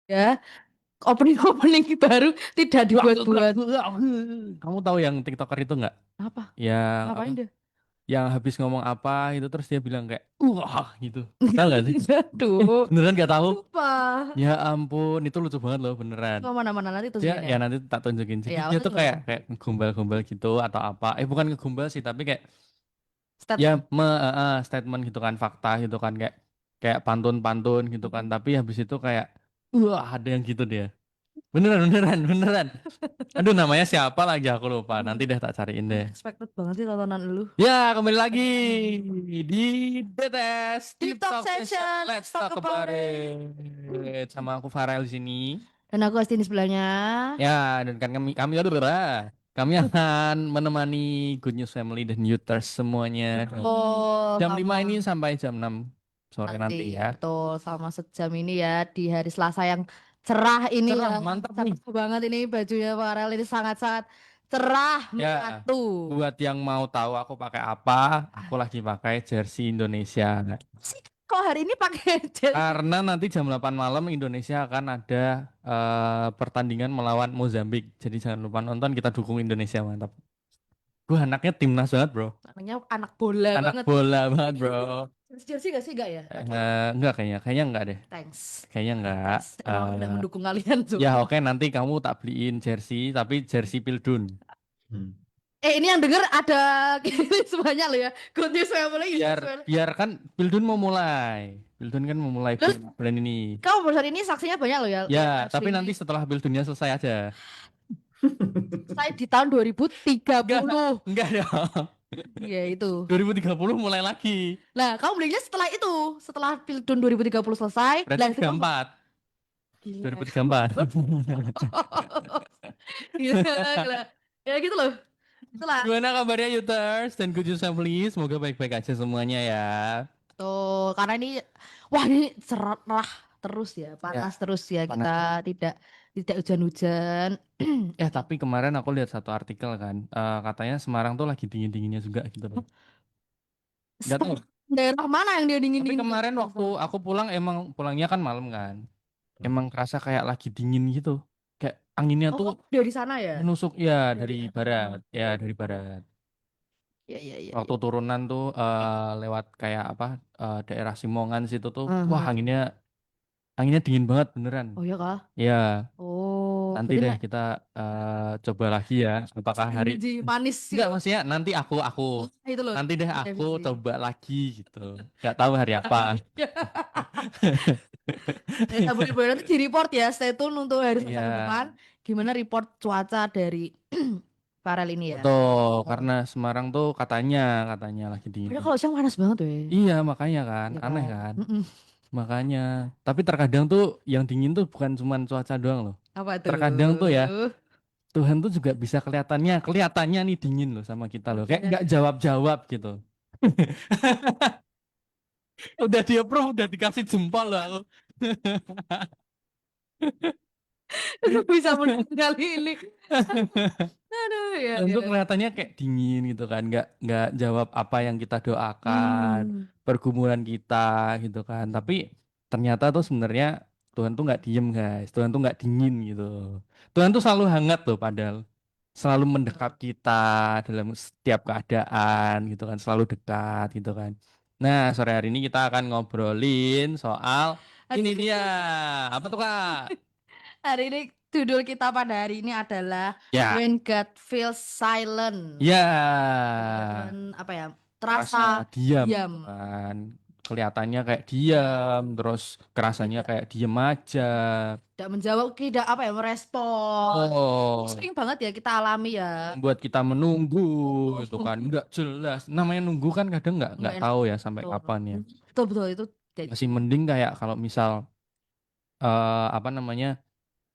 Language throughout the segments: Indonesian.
ya. Opening-opening baru tidak dibuat-buat. Kamu tahu yang TikToker itu nggak? Apa? Yang apa? Ngapain dia? Yang habis ngomong apa itu terus dia bilang kayak wah gitu. Tahu nggak sih? Aduh. Beneran nggak tahu? Lupa. Ya ampun, itu lucu banget loh beneran. Mau mana-mana nanti Dia tunjukin ya ya. nanti tak tunjukin. Jadi Ya, dia aku tuh juga kayak mau. kayak ngegombal-gombal gitu atau apa? Bukan ngegombal sih, tapi kayak ya Statement. statement gitu kan, fakta gitu kan kayak kayak pantun-pantun gitu kan. Tapi habis itu kayak wah ada yang gitu dia. Beneran beneran beneran. Aduh namanya siapa lagi aku lupa. Nanti deh tak cariin deh. Unexpected banget sih tontonan lu. Ya kembali lagi di DTS Deep Deep Talk Talk Session. Session, let's Let's talk talk about about it. it. Sama aku Farel di sini. Dan aku Asti di sebelahnya. Ya, dan kan kami kami akan menemani Good News Family dan Youters semuanya. Oh, Jam 5 ini sama sampai jam 6 sore nanti nanti ya. betul sama sejam ini ya di hari Selasa yang cerah ini ya. Cerah, mantap nih. Cerah banget ini bajunya Farel ini sangat-sangat cerah Ya, menyatu. buat yang mau tahu aku pakai apa, aku lagi pakai jersey Indonesia. Sih, kok hari ini pakai jersey? Karena nanti jam 8 malam Indonesia akan ada pertandingan melawan Mozambik. Jadi jangan lupa nonton, kita dukung Indonesia, mantap. Gue anaknya timnas banget, bro. Namanya anak bola Anak banget. bola banget, bro. Jersey gak sih gak ya? Oke, Enggak kayaknya, kayaknya enggak deh. thanks. Kayaknya enggak. Thanks. Emang aku tidak mendukung kalian Ya semua. oke nanti kamu tak beliin jersey, tapi jersey Pildun. Ini yang denger ada gini semuanya loh ya. Good News Family, Good Biar News Family. biar kan Pildun mau mulai. Pildun kan mau mulai Terus brand ini. kamu barusan ini saksinya banyak loh ya Ya, live tapi streaming. nanti setelah Pildunnya selesai aja. Saya di tahun Enggak, 2030. enggak dong. Ya itu. 2030 mulai lagi. Nah, kamu belinya setelah itu. Setelah Pildun 2030 selesai. Berarti Lah itu kamu 34. gila. 2034. Gila, gila. Ya gitu loh. Itulah. Gimana kabarnya Youters dan Good News Family? Semoga baik-baik aja semuanya ya. Tuh, karena ini wah ini cerah terus ya, Ya, panas terus ya kita panas. tidak tidak hujan-hujan. Tapi kemarin aku lihat satu artikel kan, katanya Semarang tuh lagi dingin-dinginnya juga gitu loh. Nggak tahu. Daerah mana yang dia Tapi dingin-dingin gitu? kemarin waktu aku pulang emang pulangnya kan malam kan. Emang kerasa kayak lagi dingin gitu. Kayak anginnya Oh, tuh dari sana ya? menusuk ya Dari dari barat, ya dari barat. ya ya ya Waktu ya. turunan tuh lewat kayak apa daerah Simongan situ tuh, wah Aha. anginnya dingin banget beneran. Oh ya kah? Ya, Oh, nanti berarti deh naik kita coba lagi ya. Apakah hari biji manis enggak gitu. maksudnya nanti aku Oh, itu loh. nanti deh aku Definisi. coba lagi gitu. Nggak tahu hari apa. Ya, boleh-boleh nanti di report ya. Stay tune untuk hari Iya, Selasa ke depan. Gimana report cuaca dari Farel ini ya? betul. Oh. Karena Semarang tuh katanya lagi dingin. Padahal kalau siang panas banget weh. Iya, makanya kan, Ya aneh kan? kan. Mm-mm. Makanya. Tapi terkadang tuh yang dingin tuh bukan cuman cuaca doang loh. Apa Terkadang tuh ya tuh? Tuhan tuh juga bisa kelihatannya nih dingin loh sama kita loh. Kayak nggak Oke. jawab-jawab gitu. Udah di approve, udah dikasih jempol loh aku. Bisa menang kali ini. Aduh, ya, Dan ya. tuh kelihatannya kayak dingin gitu kan, nggak jawab apa yang kita doakan, Hmm. pergumulan kita gitu kan. Tapi ternyata tuh sebenarnya Tuhan tuh nggak diem guys, Tuhan tuh nggak dingin gitu. Tuhan tuh selalu hangat loh, padahal selalu mendekat kita dalam setiap keadaan gitu kan, selalu dekat gitu kan. Nah, sore hari ini kita akan ngobrolin soal ini dia, apa tuh Kak? Hari ini judul kita pada hari ini adalah Ya, When God Feels Silent. ya. Dan apa ya? Terasa Rasa diam diam. gitu kan, kelihatannya kayak diam terus kerasanya Tidak kayak diem aja. tidak menjawab, tidak apa ya, merespon. Oh, Sering banget ya kita alami ya. membuat kita menunggu itu Oh, kan nggak jelas, namanya nunggu kan kadang nggak enggak enak. tahu ya sampai Betul. kapan ya. Betul betul itu kayak Masih mending kayak kalau misal apa namanya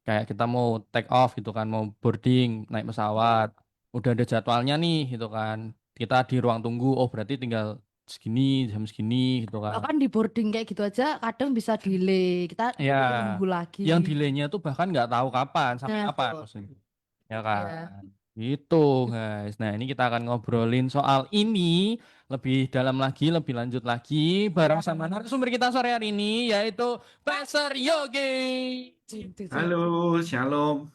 kayak kita mau take off gitu kan, mau boarding naik pesawat udah ada jadwalnya nih gitu kan, kita di ruang tunggu oh berarti tinggal segini jam segini gitu kan. bahkan di boarding kayak gitu aja kadang bisa delay. Kita Ya, perlu nunggu lagi. yang delaynya tuh bahkan nggak tahu kapan, sampai Nah, kapan betul. maksudnya. Ya kan? Ya. Gitu, guys. Nah, ini kita akan ngobrolin soal ini lebih dalam lagi, lebih lanjut lagi bareng sama narasumber kita sore hari ini yaitu Pastor Yogi. Cing, cing, cing. Halo, Shalom,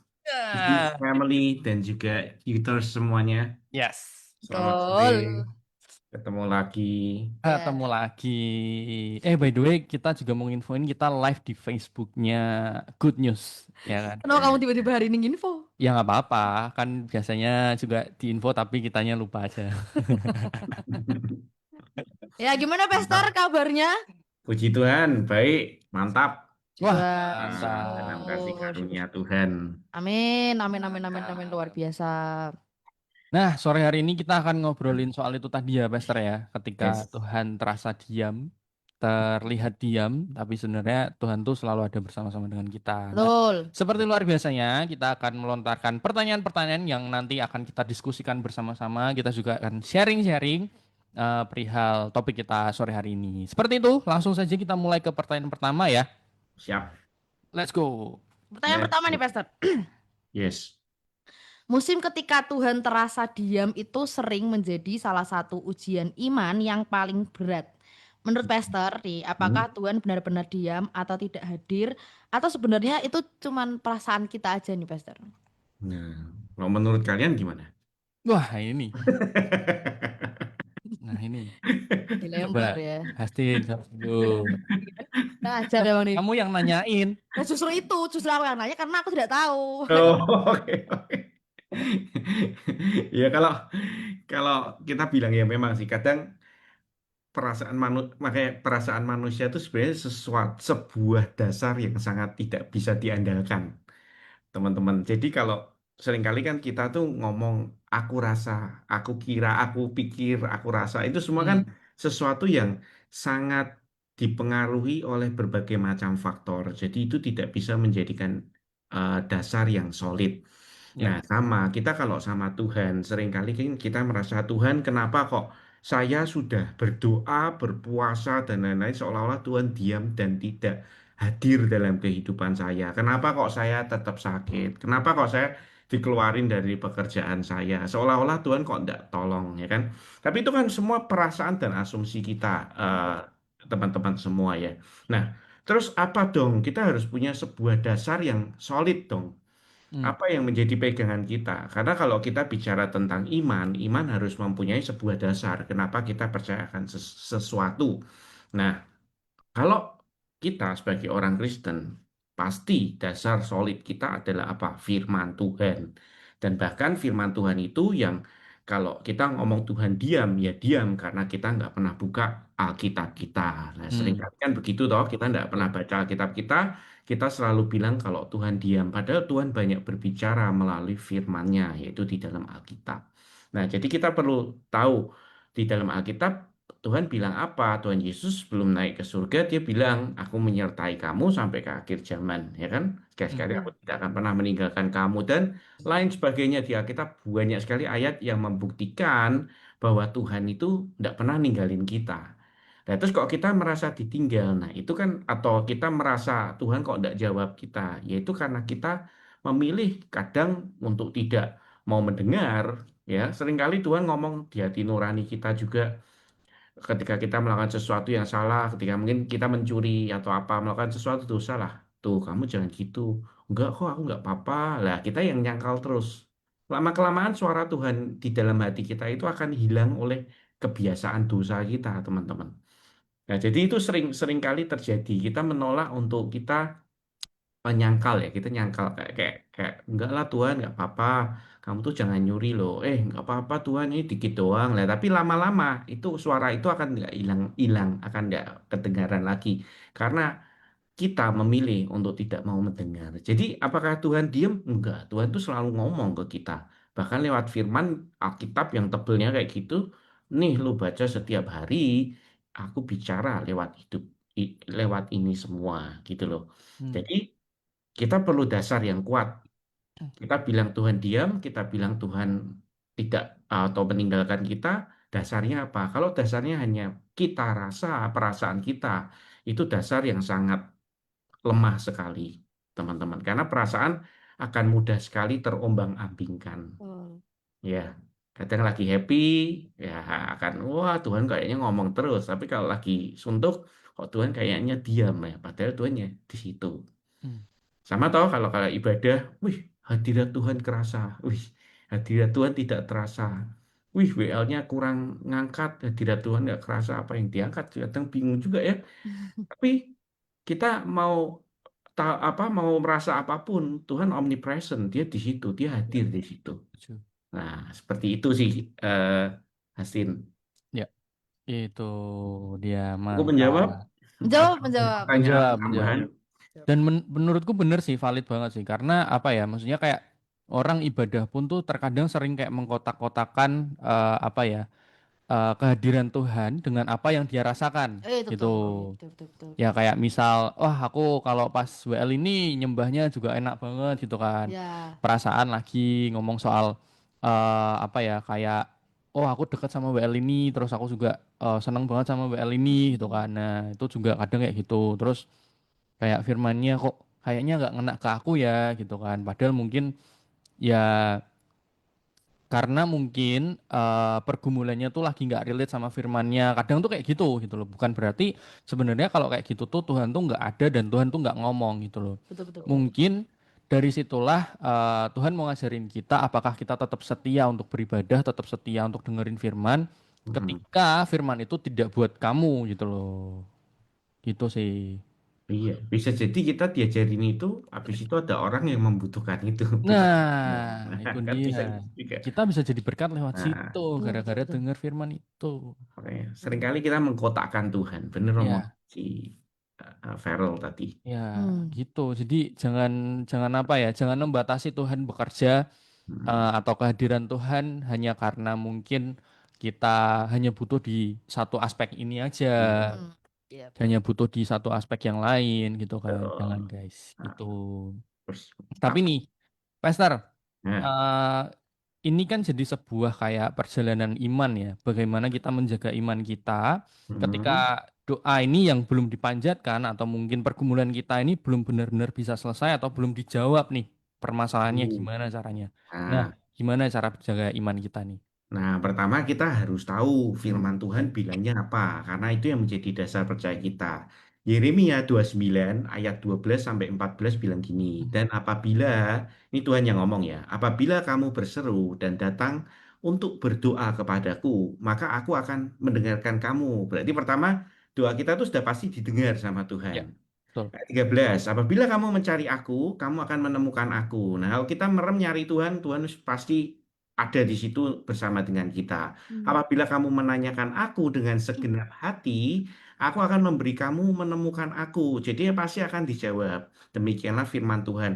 Big Ya, Family dan juga users semuanya. yes. Selamat sore, Betul. ketemu lagi. Ya. Ketemu lagi. By the way, kita juga mau infoin kita live di Facebooknya Good News, ya kan? Kenapa kamu tiba-tiba hari ini info? Ya nggak apa-apa, kan biasanya juga diinfo tapi kitanya lupa aja. Ya, gimana Pester Mantap. kabarnya? Puji Tuhan, baik, mantap. Wah, Dalam mantap. kasih Syukur, karunia syukur. Tuhan. Amin, amin, amin, amin, amin, luar biasa. Nah, sore hari ini kita akan ngobrolin soal itu tadi ya, Pastor ya. Ketika Yes, Tuhan terasa diam, terlihat diam, tapi sebenarnya Tuhan tuh selalu ada bersama-sama dengan kita. Nah, Betul. seperti luar biasanya, kita akan melontarkan pertanyaan-pertanyaan yang nanti akan kita diskusikan bersama-sama. Kita juga akan sharing-sharing perihal topik kita sore hari ini. Seperti itu, langsung saja kita mulai ke pertanyaan pertama ya. siap. Let's go. Pertanyaan Let's pertama nih, go. Pester. Yes, Musim ketika Tuhan terasa diam itu sering menjadi salah satu ujian iman yang paling berat. Menurut Pester, nih, Hmm. apakah Tuhan benar-benar diam atau tidak hadir? Atau sebenarnya itu cuman perasaan kita aja nih, Pester? Nah, kalau menurut kalian gimana? Wah, ini. Nah, ini. Dilempar Coba, ya. Hastin, jawab dulu. Nah, ajar emang nih. Kamu yang nanyain. Nah, justru aku yang nanya karena aku tidak tahu. Oh, oke, oke. Ya kalau kalau kita bilang ya memang sih kadang makanya perasaan manusia itu sebenarnya sebuah dasar yang sangat tidak bisa diandalkan, teman-teman. Jadi kalau seringkali kan kita tuh ngomong aku rasa, aku kira, aku pikir, aku rasa itu semua kan Hmm, sesuatu yang sangat dipengaruhi oleh berbagai macam faktor. Jadi itu tidak bisa menjadikan dasar yang solid. ya. Nah, sama kita kalau sama Tuhan, seringkali kan kita merasa Tuhan, kenapa kok saya sudah berdoa, berpuasa dan lain-lain seolah-olah Tuhan diam dan tidak hadir dalam kehidupan saya. Kenapa kok saya tetap sakit? Kenapa kok saya dikeluarin dari pekerjaan saya? Seolah-olah Tuhan kok tidak tolong, ya kan? Tapi itu kan semua perasaan dan asumsi kita, teman-teman semua ya. Nah, terus apa dong? Kita harus punya sebuah dasar yang solid dong. Hmm, Apa yang menjadi pegangan kita? Karena kalau kita bicara tentang iman, iman harus mempunyai sebuah dasar. Kenapa kita percayakan sesuatu? Nah, kalau kita sebagai orang Kristen, pasti dasar solid kita adalah apa? Firman Tuhan. Dan bahkan firman Tuhan itu yang kalau kita ngomong Tuhan diam, ya diam karena kita nggak pernah buka Alkitab kita. Nah, hmm, seringkali kan begitu toh, kita nggak pernah baca Alkitab kita, kita selalu bilang kalau Tuhan diam. Padahal Tuhan banyak berbicara melalui firman-Nya, yaitu di dalam Alkitab. Nah, jadi kita perlu tahu di dalam Alkitab Tuhan bilang apa? Tuhan Yesus belum naik ke surga, dia bilang, aku menyertai kamu sampai ke akhir zaman. Ya kan? Sekali-sekali hmm, aku tidak akan pernah meninggalkan kamu. Dan lain sebagainya di Alkitab banyak sekali ayat yang membuktikan bahwa Tuhan itu tidak pernah ninggalin kita. Nah, terus kok kita merasa ditinggal, nah itu kan, atau kita merasa Tuhan kok tidak jawab kita, yaitu karena kita memilih kadang untuk tidak mau mendengar, ya. Seringkali Tuhan ngomong di hati nurani kita juga, ketika kita melakukan sesuatu yang salah, ketika mungkin kita mencuri atau apa, melakukan sesuatu dosa lah. Tuh, kamu jangan gitu. Enggak kok, aku enggak apa-apa. Lah, kita yang nyangkal terus. Lama-kelamaan suara Tuhan di dalam hati kita itu akan hilang oleh kebiasaan dosa kita, teman-teman. Nah, jadi itu sering kali terjadi. Kita menolak untuk kita menyangkal ya, kita nyangkal kayak enggak lah Tuhan, enggak apa-apa. Kamu tuh jangan nyuri loh. Enggak apa-apa Tuhan, ini dikit doang lah. Tapi lama-lama itu suara itu akan enggak hilang, akan enggak kedengaran lagi. Karena kita memilih untuk tidak mau mendengar. Jadi apakah Tuhan diam? Enggak. Tuhan tuh selalu ngomong ke kita. Bahkan lewat firman Alkitab yang tebelnya kayak gitu, nih lu baca setiap hari, aku bicara lewat hidup, lewat ini semua gitu loh. hmm, Jadi kita perlu dasar yang kuat. Kita bilang Tuhan diam, kita bilang Tuhan tidak atau meninggalkan kita, dasarnya apa? Kalau dasarnya hanya kita rasa, perasaan kita, itu dasar yang sangat lemah sekali, teman-teman. Karena perasaan akan mudah sekali terombang-ambingkan. Oh. Ya. Kadang lagi happy, ya akan, wah Tuhan kayaknya ngomong terus. Tapi kalau lagi suntuk, kok Tuhan kayaknya diam ya. Padahal Tuhan ya di situ. Hmm. Sama toh kalau kalau ibadah, wih hadirat Tuhan kerasa, wih hadirat Tuhan tidak terasa, wih WL-nya kurang ngangkat, hadirat Tuhan nggak kerasa apa yang diangkat, kadang bingung juga ya. Tapi kita mau apa mau merasa apapun, Tuhan omnipresent, dia di situ, dia Ya, hadir di situ. setuju. Nah seperti itu sih, Hasin. Ya, itu dia Aku menjawab mantap. Menjawab, atau ada menjawab. pertanyaan Menjawab, menjawab. tambahan? Dan menurutku bener sih, valid banget sih. Karena apa ya, maksudnya kayak orang ibadah pun tuh terkadang sering kayak mengkotak-kotakan apa ya, kehadiran Tuhan dengan apa yang dia rasakan Itu gitu. betul, betul, betul, betul. Ya kayak misal, wah aku kalau pas WL ini nyembahnya juga enak banget gitu kan. Ya. Perasaan lagi ngomong soal apa ya, kayak oh aku deket sama WL ini, terus aku juga seneng banget sama WL ini gitu kan. Nah itu juga kadang kayak gitu. Terus kayak firmannya kok kayaknya nggak ngena ke aku ya gitu kan. Padahal mungkin ya karena mungkin pergumulannya tuh lagi nggak relate sama firmannya. Kadang tuh kayak gitu loh. Bukan berarti sebenarnya kalau kayak gitu tuh Tuhan tuh nggak ada dan Tuhan tuh nggak ngomong gitu loh. Betul, betul, betul. Mungkin dari situlah Tuhan mau ngajarin kita apakah kita tetap setia untuk beribadah, tetap setia untuk dengerin firman Mm-mm. ketika firman itu tidak buat kamu gitu loh. Gitu sih. Iya, bisa jadi kita diajarin itu, habis itu ada orang yang membutuhkan itu, bukan? Nah, itu Kan dia. bisa gitu juga. Kita bisa jadi berkat lewat Nah, situ Betul, betul, gara-gara betul. dengar firman itu. makanya seringkali kita mengkotakkan Tuhan, bener ngomong Ya. si Farrell tadi. Ya, Hmm. gitu. Jadi jangan jangan apa ya, jangan membatasi Tuhan bekerja Hmm. atau kehadiran Tuhan hanya karena mungkin kita hanya butuh di satu aspek ini aja, Hmm. Iya, betul. hanya butuh di satu aspek yang lain gitu kan. Jangan Betul. guys, Nah, gitu. terus Tapi apa? nih, Pastor, Nah, eh, ini kan jadi sebuah kayak perjalanan iman ya. Bagaimana kita menjaga iman kita ketika hmm. doa ini yang belum dipanjatkan atau mungkin pergumulan kita ini belum benar-benar bisa selesai atau belum dijawab nih. Permasalahannya gimana caranya? Nah, Nah, gimana cara menjaga iman kita nih? Nah, pertama kita harus tahu firman Tuhan bilangnya apa, karena itu yang menjadi dasar percaya kita. Yeremia 29 ayat 12 sampai 14 bilang gini, dan apabila, ini Tuhan yang ngomong ya, apabila kamu berseru dan datang untuk berdoa kepadaku, maka aku akan mendengarkan kamu. Berarti pertama, doa kita itu sudah pasti didengar sama Tuhan. Ya, betul. Ayat 13, apabila kamu mencari aku, kamu akan menemukan aku. Nah, kalau kita merem nyari Tuhan, Tuhan pasti ada di situ bersama dengan kita. Hmm. Apabila kamu menanyakan aku dengan segenap hati, aku akan memberi kamu menemukan aku. Jadi pasti akan dijawab. Demikianlah firman Tuhan.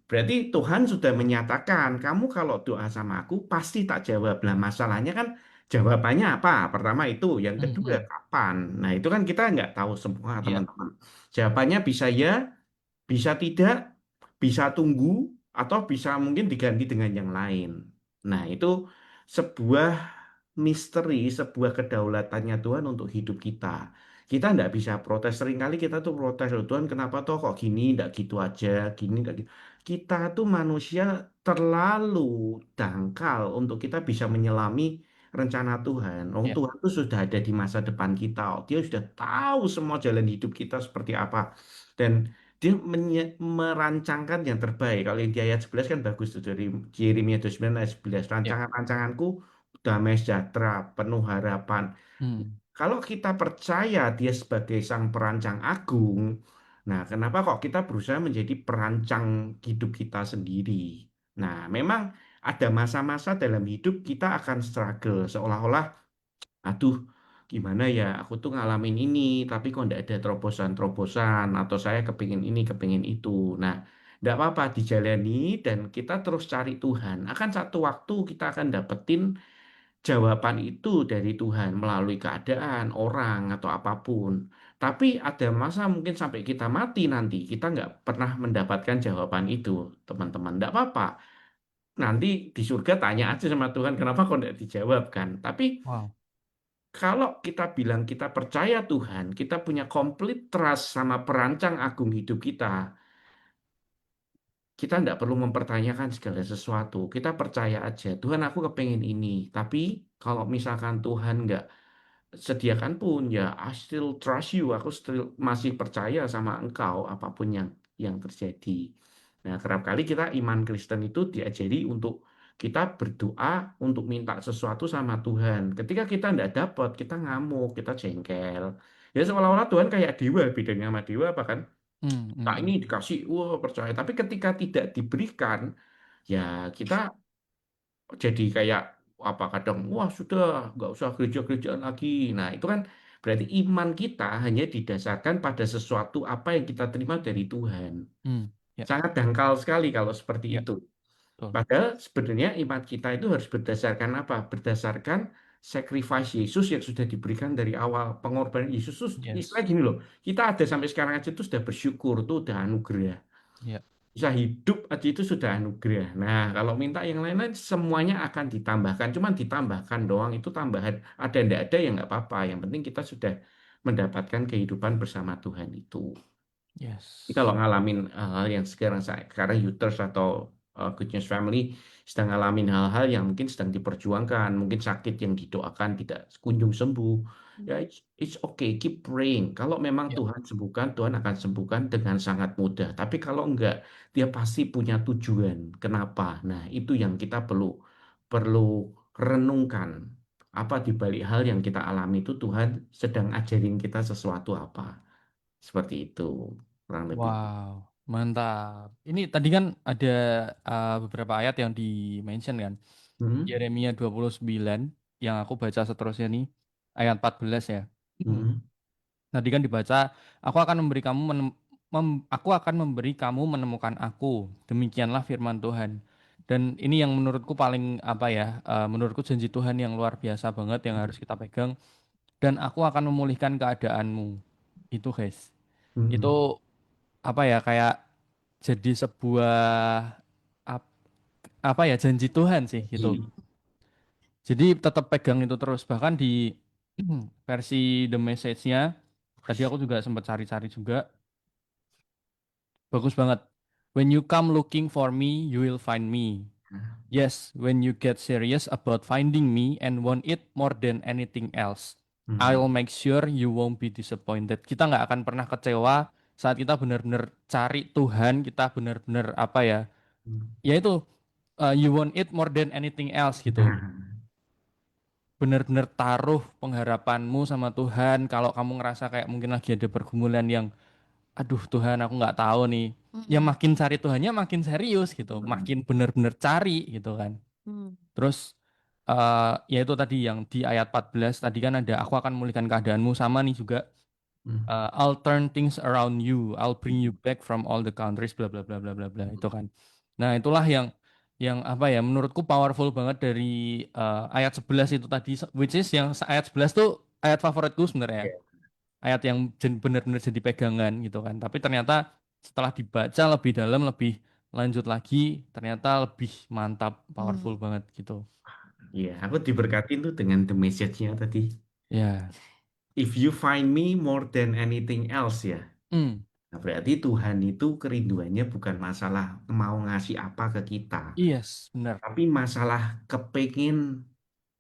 Berarti Tuhan sudah menyatakan, kamu kalau doa sama aku pasti tak jawab. Nah, masalahnya kan jawabannya apa? Pertama itu, yang kedua Mhm. kapan? Nah, itu kan kita nggak tahu semua Iya. teman-teman. Jawabannya bisa ya, bisa tidak, bisa tunggu, atau bisa mungkin diganti dengan yang lain. Nah, itu sebuah misteri, sebuah kedaulatannya Tuhan untuk hidup kita. Kita nggak bisa protes. Seringkali kita tuh protes, "Loh, Tuhan kenapa toh kok gini, nggak gitu aja, gini, nggak gitu." Kita tuh manusia terlalu dangkal untuk kita bisa menyelami rencana Tuhan. Oh, Ya. Tuhan tuh sudah ada di masa depan kita. Oh, Dia sudah tahu semua jalan hidup kita seperti apa. Dan dia merancangkan yang terbaik. Kalau yang di ayat 11 kan bagus tuh dari Yeremia 29 ayat 11. Ya. Rancangan-rancanganku damai sejahtera, penuh harapan. Hmm. Kalau kita percaya dia sebagai sang perancang agung, nah kenapa kok kita berusaha menjadi perancang hidup kita sendiri? Nah, memang ada masa-masa dalam hidup kita akan struggle, seolah-olah aduh gimana ya aku tuh ngalamin ini tapi kok ndak ada terobosan-terobosan atau saya kepingin ini kepingin itu. Nah, ndak apa-apa dijalani dan kita terus cari Tuhan, akan satu waktu kita akan dapetin jawaban itu dari Tuhan melalui keadaan orang atau apapun. Tapi ada masa mungkin sampai kita mati nanti kita nggak pernah mendapatkan jawaban itu, teman-teman. Ndak apa-apa, nanti di surga tanya aja sama Tuhan kenapa kok nggak dijawab kan. Tapi Wow. kalau kita bilang kita percaya Tuhan, kita punya complete trust sama perancang agung hidup kita, kita tidak perlu mempertanyakan segala sesuatu. Kita percaya aja, Tuhan aku kepengen ini. Tapi kalau misalkan Tuhan nggak sediakan pun, ya I still trust you. Aku still masih percaya sama engkau apapun yang terjadi. Nah, kerap kali kita iman Kristen itu diajari untuk kita berdoa untuk minta sesuatu sama Tuhan. Ketika kita tidak dapat, kita ngamuk, kita jengkel. Ya seolah-olah Tuhan kayak dewa, bedanya sama dewa apa kan? Hmm, Tak hmm, ini dikasih, wah percaya. Tapi ketika tidak diberikan, ya kita jadi kayak apa kadang, wah sudah nggak usah gereja-gerejaan lagi. Nah itu kan berarti iman kita hanya didasarkan pada sesuatu apa yang kita terima dari Tuhan. hmm. Ya, Sangat dangkal sekali kalau seperti ya, itu. betul. Padahal sebenarnya iman kita itu harus berdasarkan apa? Berdasarkan sacrifice Yesus yang sudah diberikan dari awal. Pengorbanan Yesus itu istilah Yes. gini loh. Kita ada sampai sekarang aja itu sudah bersyukur, itu udah anugerah. Ya, Bisa hidup aja itu sudah anugerah. Nah, kalau minta yang lain-lain semuanya akan ditambahkan. Cuman ditambahkan doang itu tambahan. Ada ndak ada ya nggak apa-apa. Yang penting kita sudah mendapatkan kehidupan bersama Tuhan itu. Jadi yes. kalau ngalamin hal-hal yang sekarang Youters atau Good News Family sedang ngalamin hal-hal yang mungkin sedang diperjuangkan, mungkin sakit yang didoakan tidak kunjung sembuh, ya it's okay, keep praying. Kalau memang Ya, Tuhan sembuhkan, Tuhan akan sembuhkan dengan sangat mudah. Tapi kalau enggak, dia pasti punya tujuan. Kenapa? Nah, itu yang kita perlu perlu renungkan. Apa di balik hal yang kita alami itu Tuhan sedang ajarin kita sesuatu apa? Seperti itu, kurang lebih. wow, mantap. Ini tadi kan ada beberapa ayat yang di-mention kan. Hmm, Yeremia 29 yang aku baca seterusnya nih, ayat 14 ya. hmm, Tadi kan dibaca, aku akan memberi kamu aku akan memberi kamu menemukan aku. Demikianlah firman Tuhan. Dan ini yang menurutku paling apa ya? Menurutku janji Tuhan yang luar biasa banget yang harus kita pegang. Dan aku akan memulihkan keadaanmu. Itu guys. hmm. Itu apa ya? Kayak jadi sebuah ap- apa ya? Janji Tuhan sih gitu. Janji. Jadi tetap pegang itu terus. Bahkan di versi The Message-nya tadi aku juga sempat cari-cari juga. Bagus banget. When you come looking for me, you will find me. Yes, when you get serious about finding me and want it more than anything else, Hmm, I'll make sure you won't be disappointed. Kita nggak akan pernah kecewa saat kita benar-benar cari Tuhan, kita benar-benar apa ya, hmm. yaitu you want it more than anything else gitu. Nah, Benar-benar taruh pengharapanmu sama Tuhan. Kalau kamu ngerasa kayak mungkin lagi ada pergumulan yang aduh Tuhan aku nggak tahu nih, ya Mm-mm. makin cari Tuhannya makin serius gitu, hmm, makin bener-bener cari gitu kan. Mm. Terus ya itu tadi yang di ayat 14 tadi kan ada aku akan memulihkan keadaanmu, sama nih juga hmm, I'll turn things around you, I'll bring you back from all the countries bla bla bla bla bla bla itu kan. Nah itulah yang apa ya menurutku powerful banget dari ayat 11 itu tadi, which is yang ayat 11 tuh ayat favoritku sebenarnya, ya, ayat yang benar-benar jadi pegangan gitu kan. Tapi ternyata setelah dibaca lebih dalam, lebih lanjut lagi, ternyata lebih mantap, Mm. powerful banget gitu. iya, aku diberkatin tuh dengan the message-nya tadi. Ya, If you find me more than anything else ya. hmm, Nah, berarti Tuhan itu kerinduannya bukan masalah mau ngasih apa ke kita, yes, benar. tapi masalah kepengen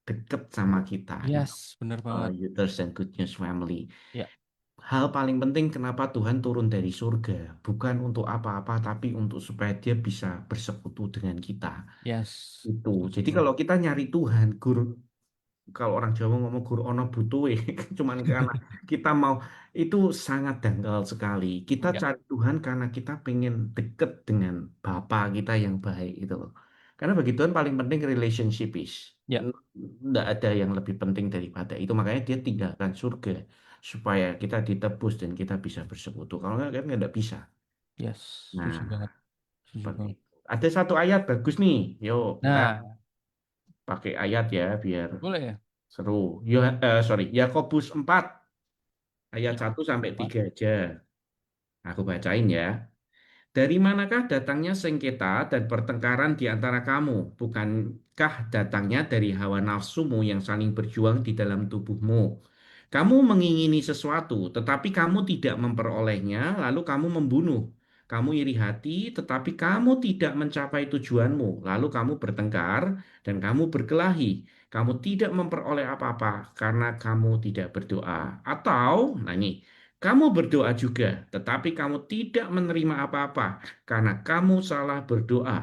deket sama kita. Itu Yes, benar banget. Youters and Good News Family. Ya, Hal paling penting kenapa Tuhan turun dari surga, bukan untuk apa-apa, tapi untuk supaya dia bisa bersekutu dengan kita. yes, Itu. setuju Jadi banget. kalau kita nyari Tuhan, guru, kalau orang Jawa ngomong guru ono butuhe, cuman karena kita mau, itu sangat dangkal sekali. Kita Ya, cari Tuhan karena kita pengen deket dengan Bapa kita yang baik itu loh. Karena bagi Tuhan paling penting relationship is. ya, Nggak ada yang lebih penting daripada itu. Makanya dia tinggalkan surga supaya kita ditebus dan kita bisa bersekutu. Kalau nggak kan nggak bisa. yes, setuju Nah, banget, setuju seperti banget. itu. Ada satu ayat bagus nih. Yuk kita Nah, pakai ayat ya biar boleh ya? seru. Sorry, Yakobus 4 ayat Ya, 1 sampai 3 4. aja. Aku bacain ya. Dari manakah datangnya sengketa dan pertengkaran di antara kamu? Bukankah datangnya dari hawa nafsumu yang saling berjuang di dalam tubuhmu? Kamu mengingini sesuatu, tetapi kamu tidak memperolehnya, lalu kamu membunuh. kamu iri hati, tetapi kamu tidak mencapai tujuanmu. Lalu kamu bertengkar dan kamu berkelahi. Kamu tidak memperoleh apa-apa karena kamu tidak berdoa. Atau, nah ini, kamu berdoa juga, tetapi kamu tidak menerima apa-apa karena kamu salah berdoa.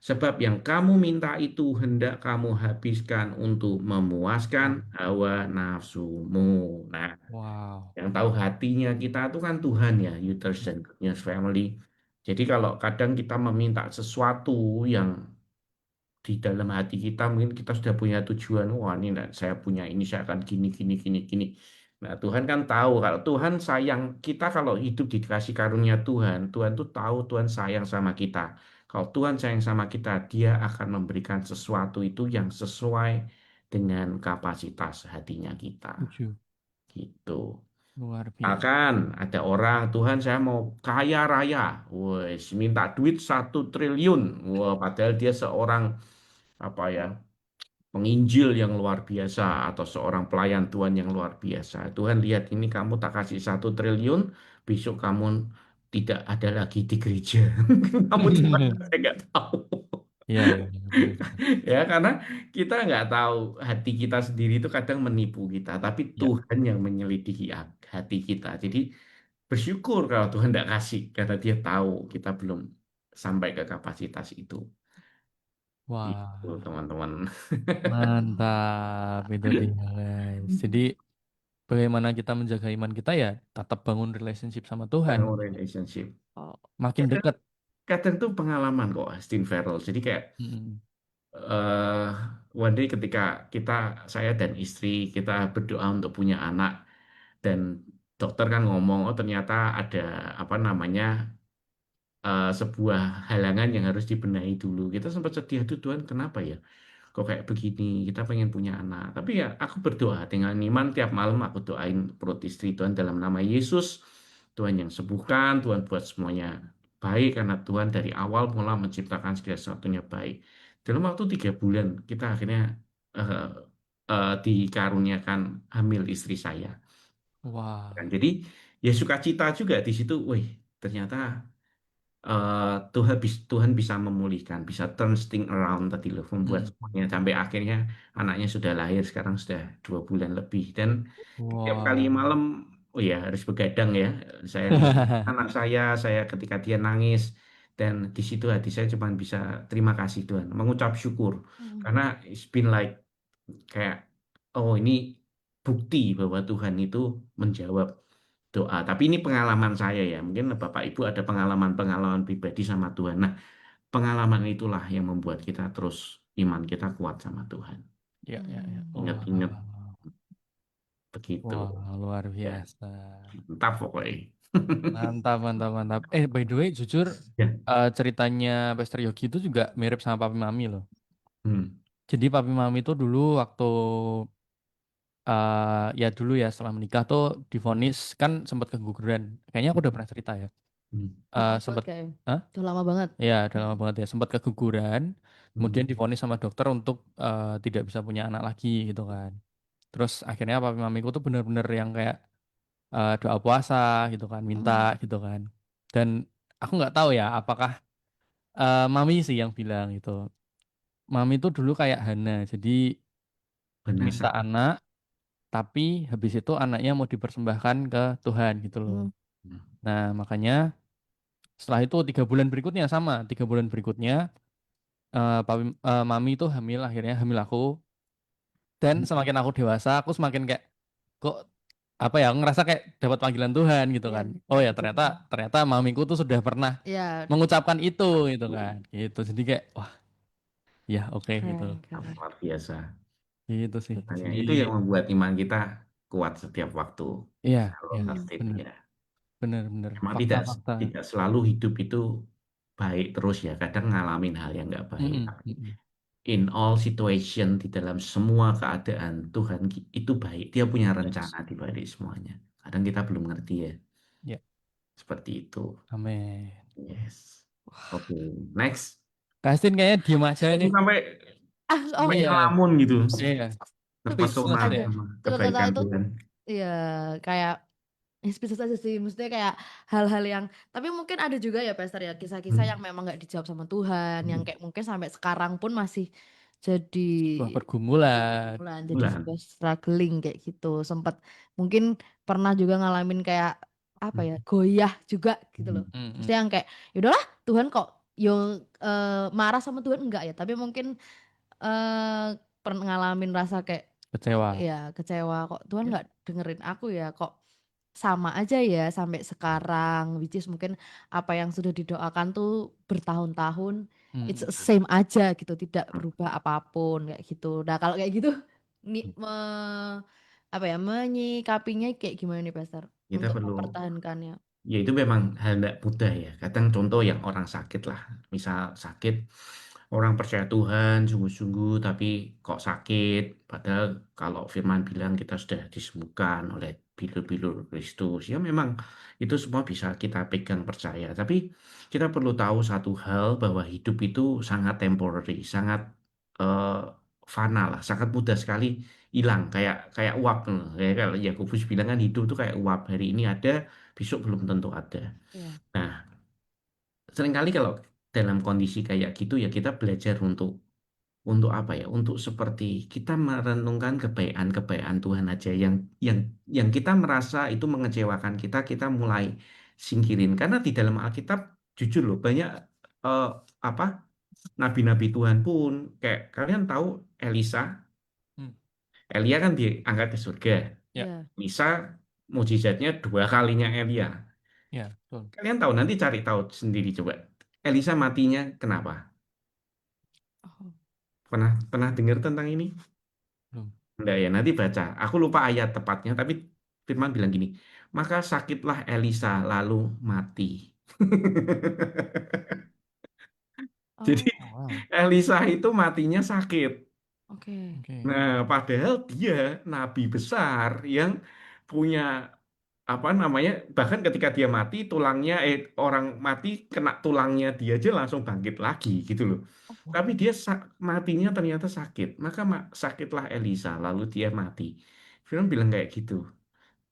Sebab yang kamu minta itu hendak kamu habiskan untuk memuaskan hawa nafsumu. Nah, Wow. yang tahu hatinya kita itu kan Tuhan ya, Uterus and Good News Family. Jadi kalau kadang kita meminta sesuatu yang di dalam hati kita mungkin kita sudah punya tujuan, wah ini nah, saya punya ini saya akan gini gini gini gini. Nah Tuhan kan tahu kalau Tuhan sayang kita kalau hidup dikasih karunia Tuhan, Tuhan tuh tahu Tuhan sayang sama kita. Kalau Tuhan sayang sama kita, Dia akan memberikan sesuatu itu yang sesuai dengan kapasitas hatinya kita. Setuju. Gitu. Luar biasa. Akan ada orang, Tuhan saya mau kaya raya, wes minta duit 1 triliun, wah padahal dia seorang apa ya penginjil yang luar biasa atau seorang pelayan Tuhan yang luar biasa. Tuhan lihat ini kamu tak kasih 1 triliun, besok kamu tidak ada lagi di gereja. Kamu di mana saya nggak tahu. Iya, iya, iya, benar. Ya karena kita nggak tahu hati kita sendiri itu kadang menipu kita, tapi Ya, Tuhan yang menyelidiki hati kita. Jadi bersyukur kalau Tuhan tidak kasih karena Dia tahu kita belum sampai ke kapasitas itu. Itu wah, teman-teman. mantap itu dia, guys. Jadi bagaimana kita menjaga iman kita ya, tetap bangun relationship sama Tuhan. Bangun relationship. Oh, Makin Kadang, dekat. kadang tuh pengalaman kok, Steve Farrell. Jadi kayak Mm-mm. eh one day ketika saya dan istri kita berdoa untuk punya anak dan dokter kan ngomong, oh ternyata ada apa namanya sebuah halangan yang harus dibenahi dulu. Kita sempat sedih, aduh Tuhan kenapa ya? Kok kayak begini? Kita pengen punya anak. Tapi ya aku berdoa dengan iman tiap malam aku doain perut istri Tuhan dalam nama Yesus. Tuhan yang sembuhkan, Tuhan buat semuanya baik karena Tuhan dari awal mula menciptakan segala sesuatunya baik. Dalam waktu 3 bulan kita akhirnya eh, dikaruniakan hamil istri saya. Dan Wah. jadi ya sukacita juga di situ. Wih, ternyata Tuhan bisa memulihkan, bisa turn thing around tadi loh, membuat Mm-mm. semuanya sampai akhirnya anaknya sudah lahir, sekarang sudah 2 bulan lebih dan setiap kali Wow. malam, oh ya harus begadang ya, saya lihat anak saya ketika dia nangis dan di situ hati saya cuma bisa terima kasih Tuhan, mengucap syukur karena it's been like kayak oh ini bukti bahwa Tuhan itu menjawab doa. Tapi ini pengalaman saya ya. Mungkin Bapak Ibu ada pengalaman-pengalaman pribadi sama Tuhan. Nah, pengalaman itulah yang membuat kita terus iman kita kuat sama Tuhan. Ya, ya, ya. Wah. Ingat-ingat begitu. Wah, luar Ya, biasa. mantap pokoknya. Mantap, mantap, mantap. By the way, jujur, Ya. ceritanya Pastor Yogi itu juga mirip sama Papi Mami loh. Hmm. Jadi Papi Mami itu dulu waktu ya dulu ya setelah menikah tuh divonis kan sempat keguguran. Kayaknya aku udah pernah cerita ya. Hmm. Sempat Sempat, kayak Hah? udah lama banget. Ya, udah lama banget ya. Sempat keguguran, kemudian Hmm. divonis sama dokter untuk tidak bisa punya anak lagi gitu kan. Terus akhirnya Papi Mamiku tuh bener-bener yang kayak doa puasa gitu kan, minta gitu kan. Dan aku nggak tahu ya apakah Mami sih yang bilang gitu. Mami tuh dulu kayak Hana, jadi minta Benar. anak, tapi habis itu anaknya mau dipersembahkan ke Tuhan gitu loh. Hmm. Nah makanya setelah itu 3 bulan berikutnya sama, 3 bulan berikutnya Mami tuh hamil, akhirnya hamil aku. Dan semakin aku dewasa, aku semakin kayak kok apa ya, aku ngerasa kayak dapat panggilan Tuhan gitu Iya. kan. Oh ya ternyata ternyata mamiku tuh sudah pernah Ya, mengucapkan itu gitu kan. Gitu. Jadi kayak wah ya oke gitu. keren, keren. Luar biasa. Gitu sih. Makanya Jadi itu yang membuat iman kita kuat setiap waktu. iya, Kalau ya aktif bener, ya. bener, bener. Memang tidak Fakta-fakta. tidak selalu hidup itu baik terus ya. Kadang ngalamin hal yang nggak baik. Mm-mm, Tapi mm-mm. in all situation di dalam semua keadaan Tuhan itu baik. Dia punya Yes. rencana di balik semuanya. Kadang kita belum ngerti ya. Ya, Seperti itu. amin. Yes. Oke. Next. Kastin kayaknya diem aja Ini ini. sampai Oh, sampai Iya, ngelamun gitu. iya. Terpesona Speechless ya. sama cerita kebaikan itu Tuhan. ya kayak Speechless aja sih, maksudnya kayak hal-hal yang, tapi mungkin ada juga ya Pastor ya kisah-kisah yang memang nggak dijawab sama Tuhan, yang kayak mungkin sampai sekarang pun masih jadi Sebuah pergumulan. bulan, jadi Bulan. sebuah struggling kayak gitu. Sempat mungkin pernah juga ngalamin kayak apa ya, goyah juga gitu loh. Mm-mm. Maksudnya yang kayak yaudahlah Tuhan kok yo marah sama Tuhan enggak ya, tapi mungkin pernah ngalamin rasa kayak Kecewa. ya kecewa kok Tuhan Ya. nggak dengerin aku ya, kok sama aja ya sampai sekarang, which is mungkin apa yang sudah didoakan tuh bertahun-tahun it's Mm-mm. same aja gitu, tidak berubah apapun kayak gitu. Nah kalau kayak gitu nih apa ya, menyikapinya kayak gimana nih Pastor Kita untuk perlu, mempertahankannya? ya itu memang hal tidak mudah ya. Kadang contoh yang orang sakit lah, misal sakit, orang percaya Tuhan sungguh-sungguh, tapi kok sakit. Padahal kalau Firman bilang kita sudah disembuhkan oleh bilur-bilur Kristus. Ya memang itu semua bisa kita pegang percaya. Tapi kita perlu tahu satu hal bahwa hidup itu sangat temporary, sangat eh, fana lah, sangat mudah sekali hilang. Kayak kayak uap, kayak kalau Yakobus bilang kan hidup itu kayak uap. Hari ini ada, besok belum tentu ada. Iya. Nah, seringkali kalau dalam kondisi kayak gitu ya kita belajar untuk apa ya? Untuk seperti kita merenungkan kebaikan-kebaikan Tuhan aja yang yang kita merasa itu mengecewakan kita, kita mulai singkirin. Karena di dalam Alkitab jujur loh banyak eh, apa nabi-nabi Tuhan pun kayak kalian tahu Elisa, Hmm. Elia kan diangkat ke surga. Ya, Iya. Elisa mujizatnya dua kalinya Elia. ya, betul. Kalian tahu nanti cari tahu sendiri coba. Elisa matinya kenapa? Oh, Pernah pernah dengar tentang ini? Belum. Enggak ya, nanti baca. Aku lupa ayat tepatnya, tapi Firman bilang gini, maka sakitlah Elisa lalu mati. Jadi oh, Oh, wow. Elisa itu matinya sakit. oke. Oke. Nah, padahal dia nabi besar yang punya apa namanya, bahkan ketika dia mati tulangnya orang mati kena tulangnya dia aja langsung bangkit lagi gitu loh. Oh, Tapi wow. dia matinya ternyata sakit. Maka sakitlah Elisa lalu dia mati. Film bilang kayak gitu.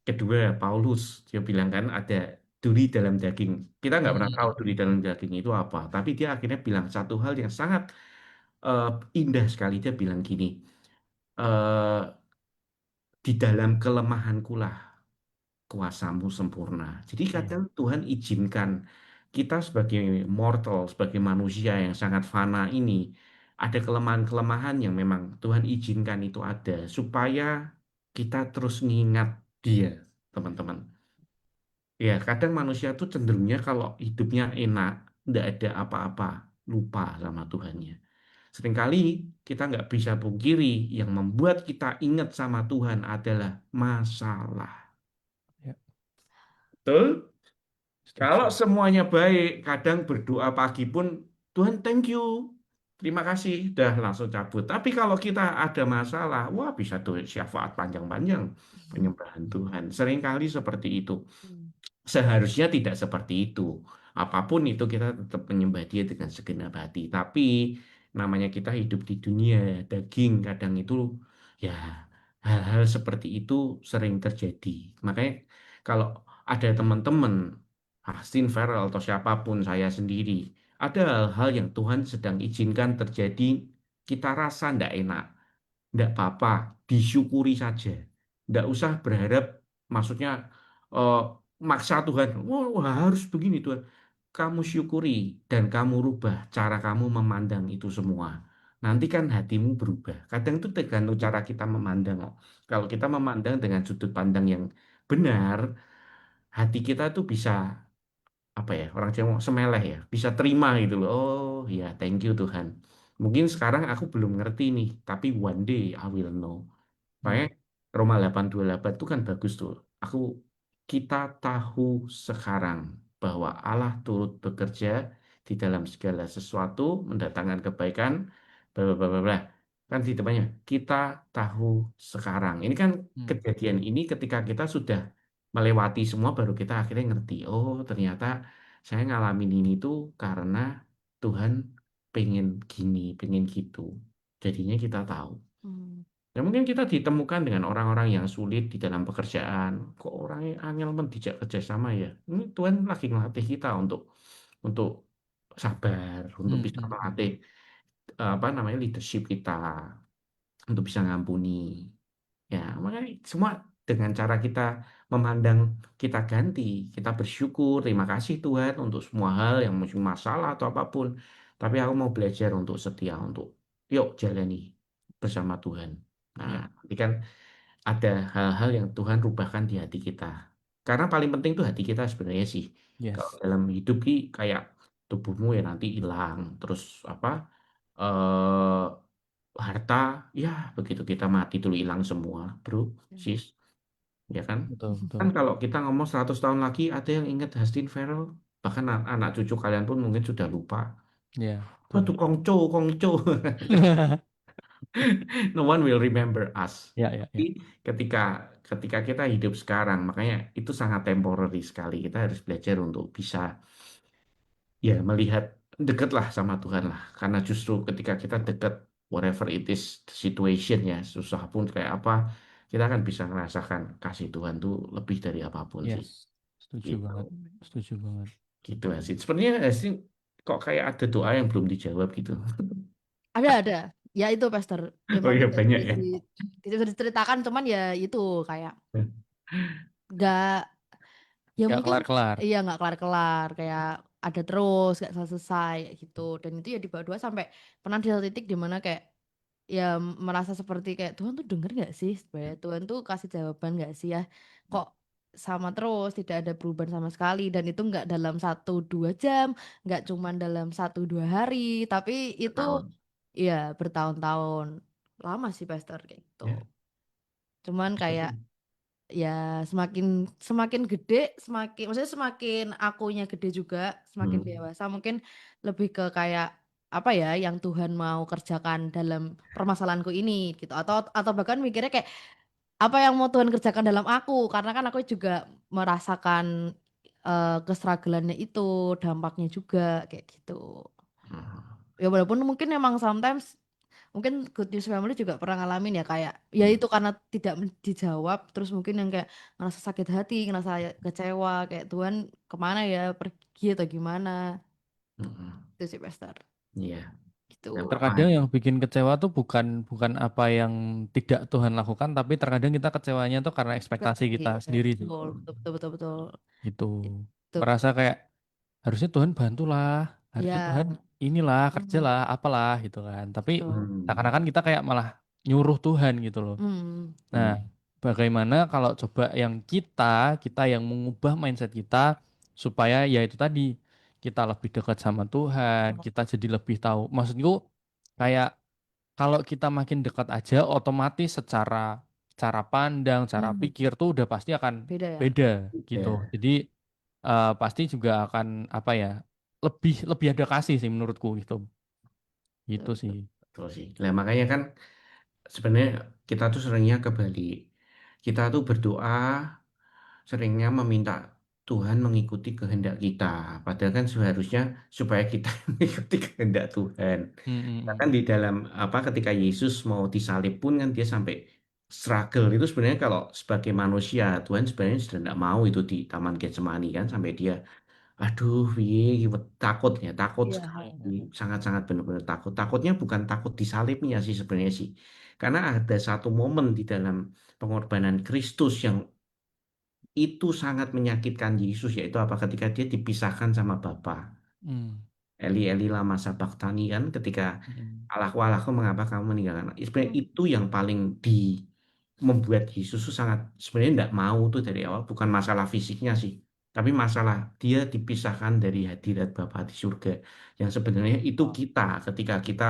Kedua, Paulus dia bilang kan ada duri dalam daging. Kita nggak pernah tahu duri Mm-mm. dalam daging itu apa. Tapi dia akhirnya bilang satu hal yang sangat eh, indah sekali. Dia bilang gini, eh, di dalam kelemahanku lah kuasamu sempurna. Jadi Iya. kadang Tuhan izinkan kita sebagai mortal, sebagai manusia yang sangat fana ini, ada kelemahan-kelemahan yang memang Tuhan izinkan itu ada, supaya kita terus ngingat Dia, teman-teman. Ya, kadang manusia tuh cenderungnya kalau hidupnya enak, nggak ada apa-apa, lupa sama Tuhannya. Seringkali kita nggak bisa pungkiri yang membuat kita ingat sama Tuhan adalah masalah. Ya, Betul? Kalau setuju. semuanya baik, kadang berdoa pagi pun, Tuhan thank you, terima kasih, dah langsung cabut. Tapi kalau kita ada masalah, wah bisa tuh syafaat panjang-panjang penyembahan Tuhan. Seringkali seperti itu. Hmm. Seharusnya tidak seperti itu. Apapun itu kita tetap menyembah Dia dengan segenap hati. Tapi namanya kita hidup di dunia daging, kadang itu ya hal-hal seperti itu sering terjadi. Makanya kalau ada teman-teman, Astin Farrell atau siapapun saya sendiri, ada hal-hal yang Tuhan sedang izinkan terjadi, kita rasa tidak enak. Tidak apa-apa, disyukuri saja. Tidak usah berharap, maksudnya eh, maksa Tuhan. Wah, harus begini Tuhan. Kamu syukuri dan kamu rubah cara kamu memandang itu semua. Nanti kan hatimu berubah. Kadang itu tergantung cara kita memandang. Kok. Kalau kita memandang dengan sudut pandang yang benar, hati kita tuh bisa apa ya, orang Jawa semeleh ya, bisa terima gitu loh. Oh ya, thank you Tuhan. Mungkin sekarang aku belum ngerti nih, tapi one day I will know. Hmm. Makanya Roma 8:28 itu kan bagus tuh. Aku kita tahu sekarang bahwa Allah turut bekerja di dalam segala sesuatu mendatangkan kebaikan bla bla bla bla. Bla. Kan di depannya kita tahu sekarang. Ini kan Hmm. kejadian ini ketika kita sudah melewati semua baru kita akhirnya ngerti. Oh, ternyata saya ngalamin ini tuh karena Tuhan pengen gini, pengen gitu. Jadinya kita tahu. Hmm. Ya mungkin kita ditemukan dengan orang-orang yang sulit di dalam pekerjaan. Kok orangnya angel dijak kerjasama ya? Ini Tuhan lagi ngelatih kita untuk sabar, untuk Hmm, bisa hmm, hmm. melatih apa namanya leadership kita, untuk bisa ngampuni. Ya, makanya semua dengan cara kita memandang, kita ganti, kita bersyukur, terima kasih Tuhan untuk semua hal yang mungkin masalah atau apapun. Tapi aku mau belajar untuk setia, untuk yuk jalani bersama Tuhan. Nah, Ya, nanti kan ada hal-hal yang Tuhan rubahkan di hati kita. Karena paling penting tuh hati kita sebenarnya sih. Kalau yes. dalam hidup ki kayak tubuhmu ya nanti hilang, terus apa? eh Harta, ya begitu kita mati dulu hilang semua, bro, sis, ya kan? Betul, Kan betul. kalau kita ngomong 100 tahun lagi, ada yang ingat Justin Farrell, bahkan anak cucu kalian pun mungkin sudah lupa. Ya, Waduh, betul. Kongco, Kongco. No one will remember us. Ya, ya, ya. Tapi ketika ketika kita hidup sekarang, makanya itu sangat temporary sekali. Kita harus belajar untuk bisa ya melihat dekatlah sama Tuhan lah. Karena justru ketika kita dekat, whatever it is the situation ya, susah pun kayak apa, kita akan bisa merasakan kasih Tuhan tuh lebih dari apapun sih. Yes. Setuju Gitu, banget. Setuju banget. gitu sih. Sebenarnya sih kok kayak ada doa yang belum dijawab gitu. Ada. Ya itu Pastor. Oh Memang iya tidak banyak bisa ya. tidak bisa diceritakan, cuman ya itu kayak nggak, ya Gak mungkin kelar-kelar. iya nggak kelar-kelar, kayak ada terus nggak selesai kayak gitu. Dan itu ya di bawah doa sampai pernah di satu titik di mana kayak ya merasa seperti kayak Tuhan tuh denger nggak sih sebenarnya, Tuhan tuh kasih jawaban nggak sih ya, kok sama terus tidak ada perubahan sama sekali, dan itu nggak dalam 1-2 jam, nggak cuman dalam 1-2 hari, tapi itu Tahun. ya bertahun-tahun, lama sih Pastor kayak gitu. Ya. Cuman kayak ya semakin semakin gede, semakin maksudnya semakin akunya gede juga, semakin Hmm. dewasa mungkin lebih ke kayak apa ya yang Tuhan mau kerjakan dalam permasalahanku ini gitu, atau bahkan mikirnya kayak apa yang mau Tuhan kerjakan dalam aku, karena kan aku juga merasakan kestruggleannya itu, dampaknya juga kayak gitu. Hmm. Ya walaupun mungkin emang sometimes mungkin Good News Family juga pernah ngalamin ya kayak ya Hmm. itu karena tidak dijawab, terus mungkin yang kayak ngerasa sakit hati, ngerasa kecewa kayak Tuhan kemana ya, pergi atau gimana, Hmm. itu sih Pastor Iya. gitu. Nggak apa-apa. Terkadang yang bikin kecewa tuh bukan bukan apa yang tidak Tuhan lakukan, tapi terkadang kita kecewanya tuh karena ekspektasi Ekspektasi, kita ya, sendiri sih. betul betul betul betul betul. Gitu. Itu Merasa kayak harusnya Tuhan bantulah, harusnya Tuhan ya. inilah, Hmm, kerjalah, apalah gitu kan. Tapi betul. Hmm. seakan-akan kita kayak malah nyuruh Tuhan gitu loh. Hmm, Nah, Hmm. bagaimana kalau coba yang kita yang mengubah mindset kita supaya ya itu tadi kita lebih dekat sama Tuhan, kita jadi lebih tahu. Maksudku kayak kalau kita makin dekat aja, otomatis secara cara pandang, cara hmm, pikir tuh udah pasti akan beda ya. beda gitu. Ya. Jadi pasti juga akan apa ya, lebih lebih ada kasih sih menurutku gitu. Gitu Betul, sih. betul. Betul sih. Nah, makanya kan sebenarnya kita tuh seringnya kebalik. Kita tuh berdoa seringnya meminta Tuhan mengikuti kehendak kita. Padahal kan seharusnya supaya kita mengikuti kehendak Tuhan. Hmm, hmm, Bahkan hmm. di dalam apa ketika Yesus mau disalib pun kan dia sampai struggle itu sebenarnya kalau sebagai manusia Tuhan sebenarnya sudah tidak mau itu di Taman Getsemani kan sampai dia aduh takut ya takut Iya, sekali iya. sangat-sangat benar-benar takut takutnya bukan takut disalibnya sih sebenarnya sih karena ada satu momen di dalam pengorbanan Kristus yang itu sangat menyakitkan Yesus yaitu apa ketika dia dipisahkan sama Bapa. Hmm, Eli Eli lama sabachthani kan ketika hmm. Allahku Allahku mengapa kamu meninggalkan aku?" Sebenarnya Hmm, itu yang paling membuat Yesus tuh sangat sebenarnya tidak mau tuh dari awal bukan masalah fisiknya sih tapi masalah dia dipisahkan dari hadirat Bapa di surga yang sebenarnya itu Wow. kita ketika kita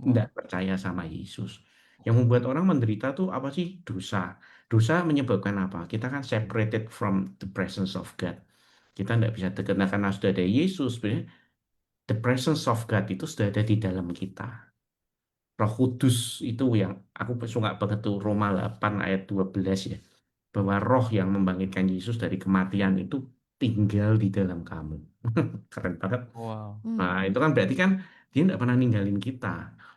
tidak Wow. percaya sama Yesus yang membuat orang menderita tuh apa sih dosa dosa menyebabkan apa kita kan separated from the presence of God kita tidak bisa dekat nah karena sudah ada Yesus sebenarnya the presence of God itu sudah ada di dalam kita. Roh Kudus itu yang aku suka banget tuh Roma 8 ayat 12 ya. Bahwa roh yang membangkitkan Yesus dari kematian itu tinggal di dalam kamu. Keren banget. Wow. Nah, hmm. itu kan berarti kan Dia nggak pernah ninggalin kita.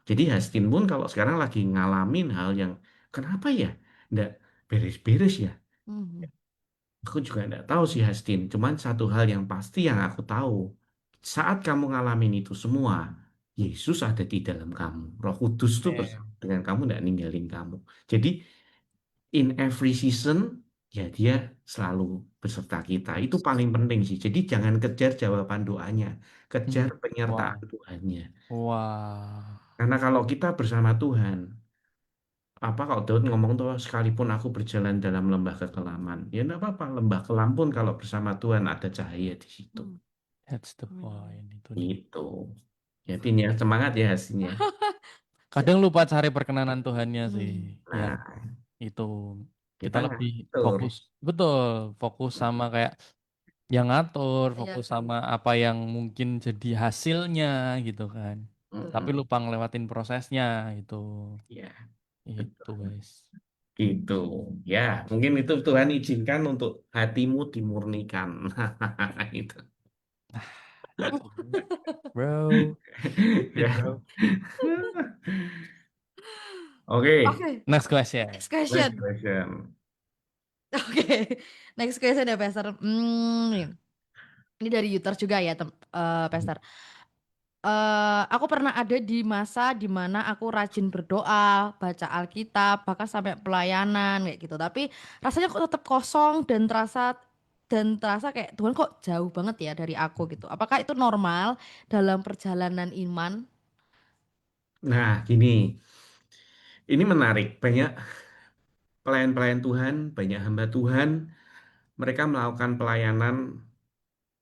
Jadi Hastin pun kalau sekarang lagi ngalamin hal yang kenapa ya nggak beres-beres ya. Mhm. Aku juga nggak tahu sih Hastin. Cuman satu hal yang pasti yang aku tahu. Saat kamu ngalamin itu semua, Yesus ada di dalam kamu. Roh Kudus tuh bersama Amin. dengan kamu nggak ninggalin kamu. Jadi in every season, ya dia selalu beserta kita. Itu paling penting sih. Jadi jangan kejar jawaban doanya. Kejar penyertaan Wah, Tuhannya. wah. Karena kalau kita bersama Tuhan, apa kalau Daud ngomong tuh sekalipun aku berjalan dalam lembah kekelaman, ya enggak apa-apa, lembah kelam pun kalau bersama Tuhan ada cahaya di situ. Hmm. That's the Amin, amin. point. Itu dia. Itu. Jadi ya semangat ya hasilnya. Kadang lupa cari perkenanan Tuhannya sih. Hmm. Ya, Nah, itu. Kita kita lebih ngatur. fokus. Betul. Fokus sama kayak yang ngatur. Iya. Fokus sama apa yang mungkin jadi hasilnya gitu kan. Tapi Mm-mm. lupa ngelewatin prosesnya itu. Ya, Itu betul. guys. Gitu. Ya, mungkin itu Tuhan izinkan untuk hatimu dimurnikan. Itu. Bro. Shit, Ya. bro. Oke, Oke, Next question. next next question. question. Oke, next question ya, Pastor. Ini dari Yuter juga ya, Pastor. Aku pernah ada di masa di mana aku rajin berdoa, baca Alkitab, bahkan sampai pelayanan kayak gitu. Tapi rasanya kok tetap kosong dan terasa kayak Tuhan kok jauh banget ya dari aku gitu. Apakah itu normal dalam perjalanan iman? Nah, gini. Ini menarik. Banyak pelayan-pelayan Tuhan, banyak hamba Tuhan, mereka melakukan pelayanan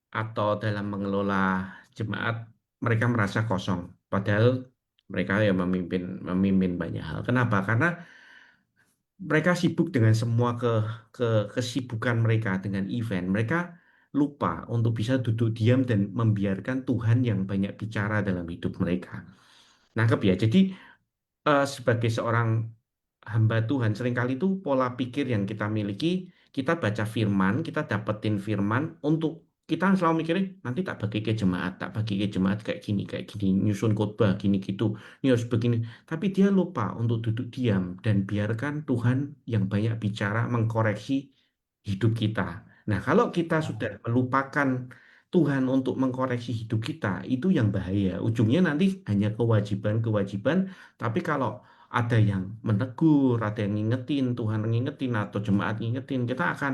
atau dalam mengelola jemaat, mereka merasa kosong. Padahal mereka yang memimpin memimpin banyak hal. Kenapa? Karena mereka sibuk dengan semua ke kesibukan mereka dengan event. Mereka lupa untuk bisa duduk diam dan membiarkan Tuhan yang banyak bicara dalam hidup mereka. Nangkep ya? Jadi sebagai seorang hamba Tuhan, seringkali itu pola pikir yang kita miliki, kita baca firman, kita dapetin firman untuk kita selalu mikirin nanti tak bagi ke jemaat kayak gini, nyusun khotbah gini gitu, ini harus begini. Tapi dia lupa untuk duduk diam dan biarkan Tuhan yang banyak bicara mengkoreksi hidup kita. Nah, kalau kita sudah melupakan Tuhan untuk mengkoreksi hidup kita, itu yang bahaya. Ujungnya nanti hanya kewajiban-kewajiban, tapi kalau ada yang menegur, ada yang ngingetin, Tuhan ngingetin atau jemaat ngingetin, kita akan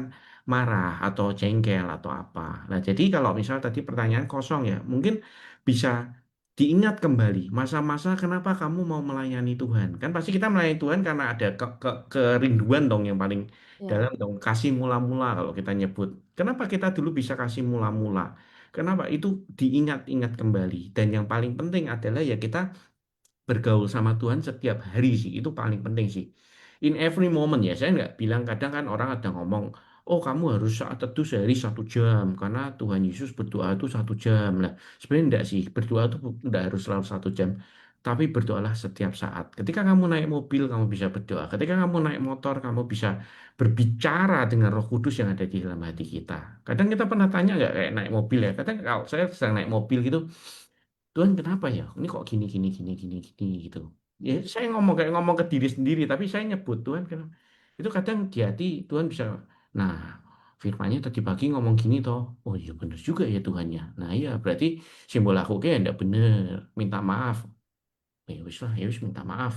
marah atau jengkel atau apa. Nah, jadi kalau misal tadi pertanyaan kosong ya, mungkin bisa diingat kembali masa-masa kenapa kamu mau melayani Tuhan. Kan pasti kita melayani Tuhan karena ada kerinduan dong yang paling Ya. dalam dong, kasih mula-mula kalau kita nyebut. Kenapa kita dulu bisa kasih mula-mula? Kenapa? Itu diingat-ingat kembali. Dan yang paling penting adalah ya kita bergaul sama Tuhan setiap hari sih itu paling penting sih in every moment ya saya nggak bilang kadang kan orang ada ngomong oh kamu harus saat teduh sehari 1 jam karena Tuhan Yesus berdoa itu 1 jam lah sebenarnya enggak sih berdoa itu enggak harus selalu 1 jam tapi berdoalah setiap saat ketika kamu naik mobil kamu bisa berdoa ketika kamu naik motor kamu bisa berbicara dengan Roh Kudus yang ada di dalam hati kita kadang kita pernah tanya nggak kayak naik mobil ya kadang kalau saya sedang naik mobil gitu Tuhan kenapa ya? Ini kok gini gini gini gini gini gitu. Ya saya ngomong kayak ngomong ke diri sendiri, tapi saya nyebut Tuhan kenapa? Itu kadang di hati Tuhan bisa. Nah, firmannya tadi pagi ngomong gini toh. Oh iya benar juga ya Tuhannya. Nah iya berarti simbol aku kayak enggak bener. Minta maaf. Ya wis lah, ya wis minta maaf.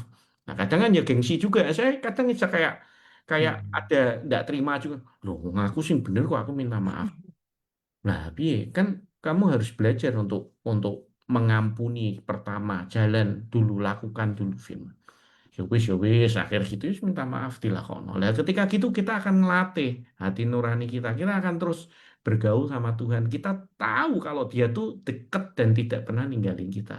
Nah kadang kan ya gengsi juga. Saya kadang bisa kayak kayak Hmm. ada enggak terima juga. Loh ngaku sih bener kok aku minta maaf. Nah, piye? Kan kamu harus belajar untuk mengampuni pertama, jalan dulu, lakukan dulu firman. Ya wis, akhir gitu wis minta maaf dilakono. Nah, ketika gitu kita akan melatih hati nurani kita. Kita akan terus bergaul sama Tuhan. Kita tahu kalau Dia tuh dekat dan tidak pernah ninggalin kita.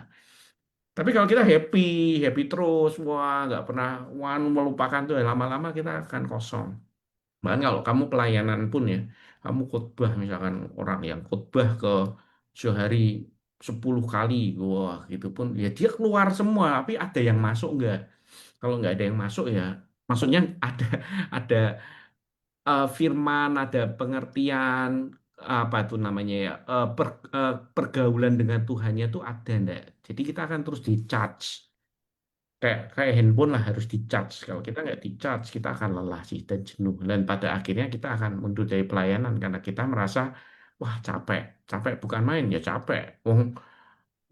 Tapi kalau kita happy, happy terus, wah nggak pernah, wah melupakan tuh, lama-lama kita akan kosong. Bahkan kalau kamu pelayanan pun ya, kamu khotbah misalkan orang yang khotbah ke sehari 10 kali, wah gitu pun ya dia keluar semua, tapi ada yang masuk nggak? Kalau nggak ada yang masuk ya, maksudnya ada ada firman, ada pengertian, apa tuh namanya ya, pergaulan dengan Tuhannya tuh ada enggak. Jadi kita akan terus di-charge. Kayak handphone lah harus di-charge. Kalau kita nggak di-charge, kita akan lelah sih dan jenuh. Dan pada akhirnya kita akan mundur dari pelayanan karena kita merasa, wah capek. Capek bukan main, ya capek. Wong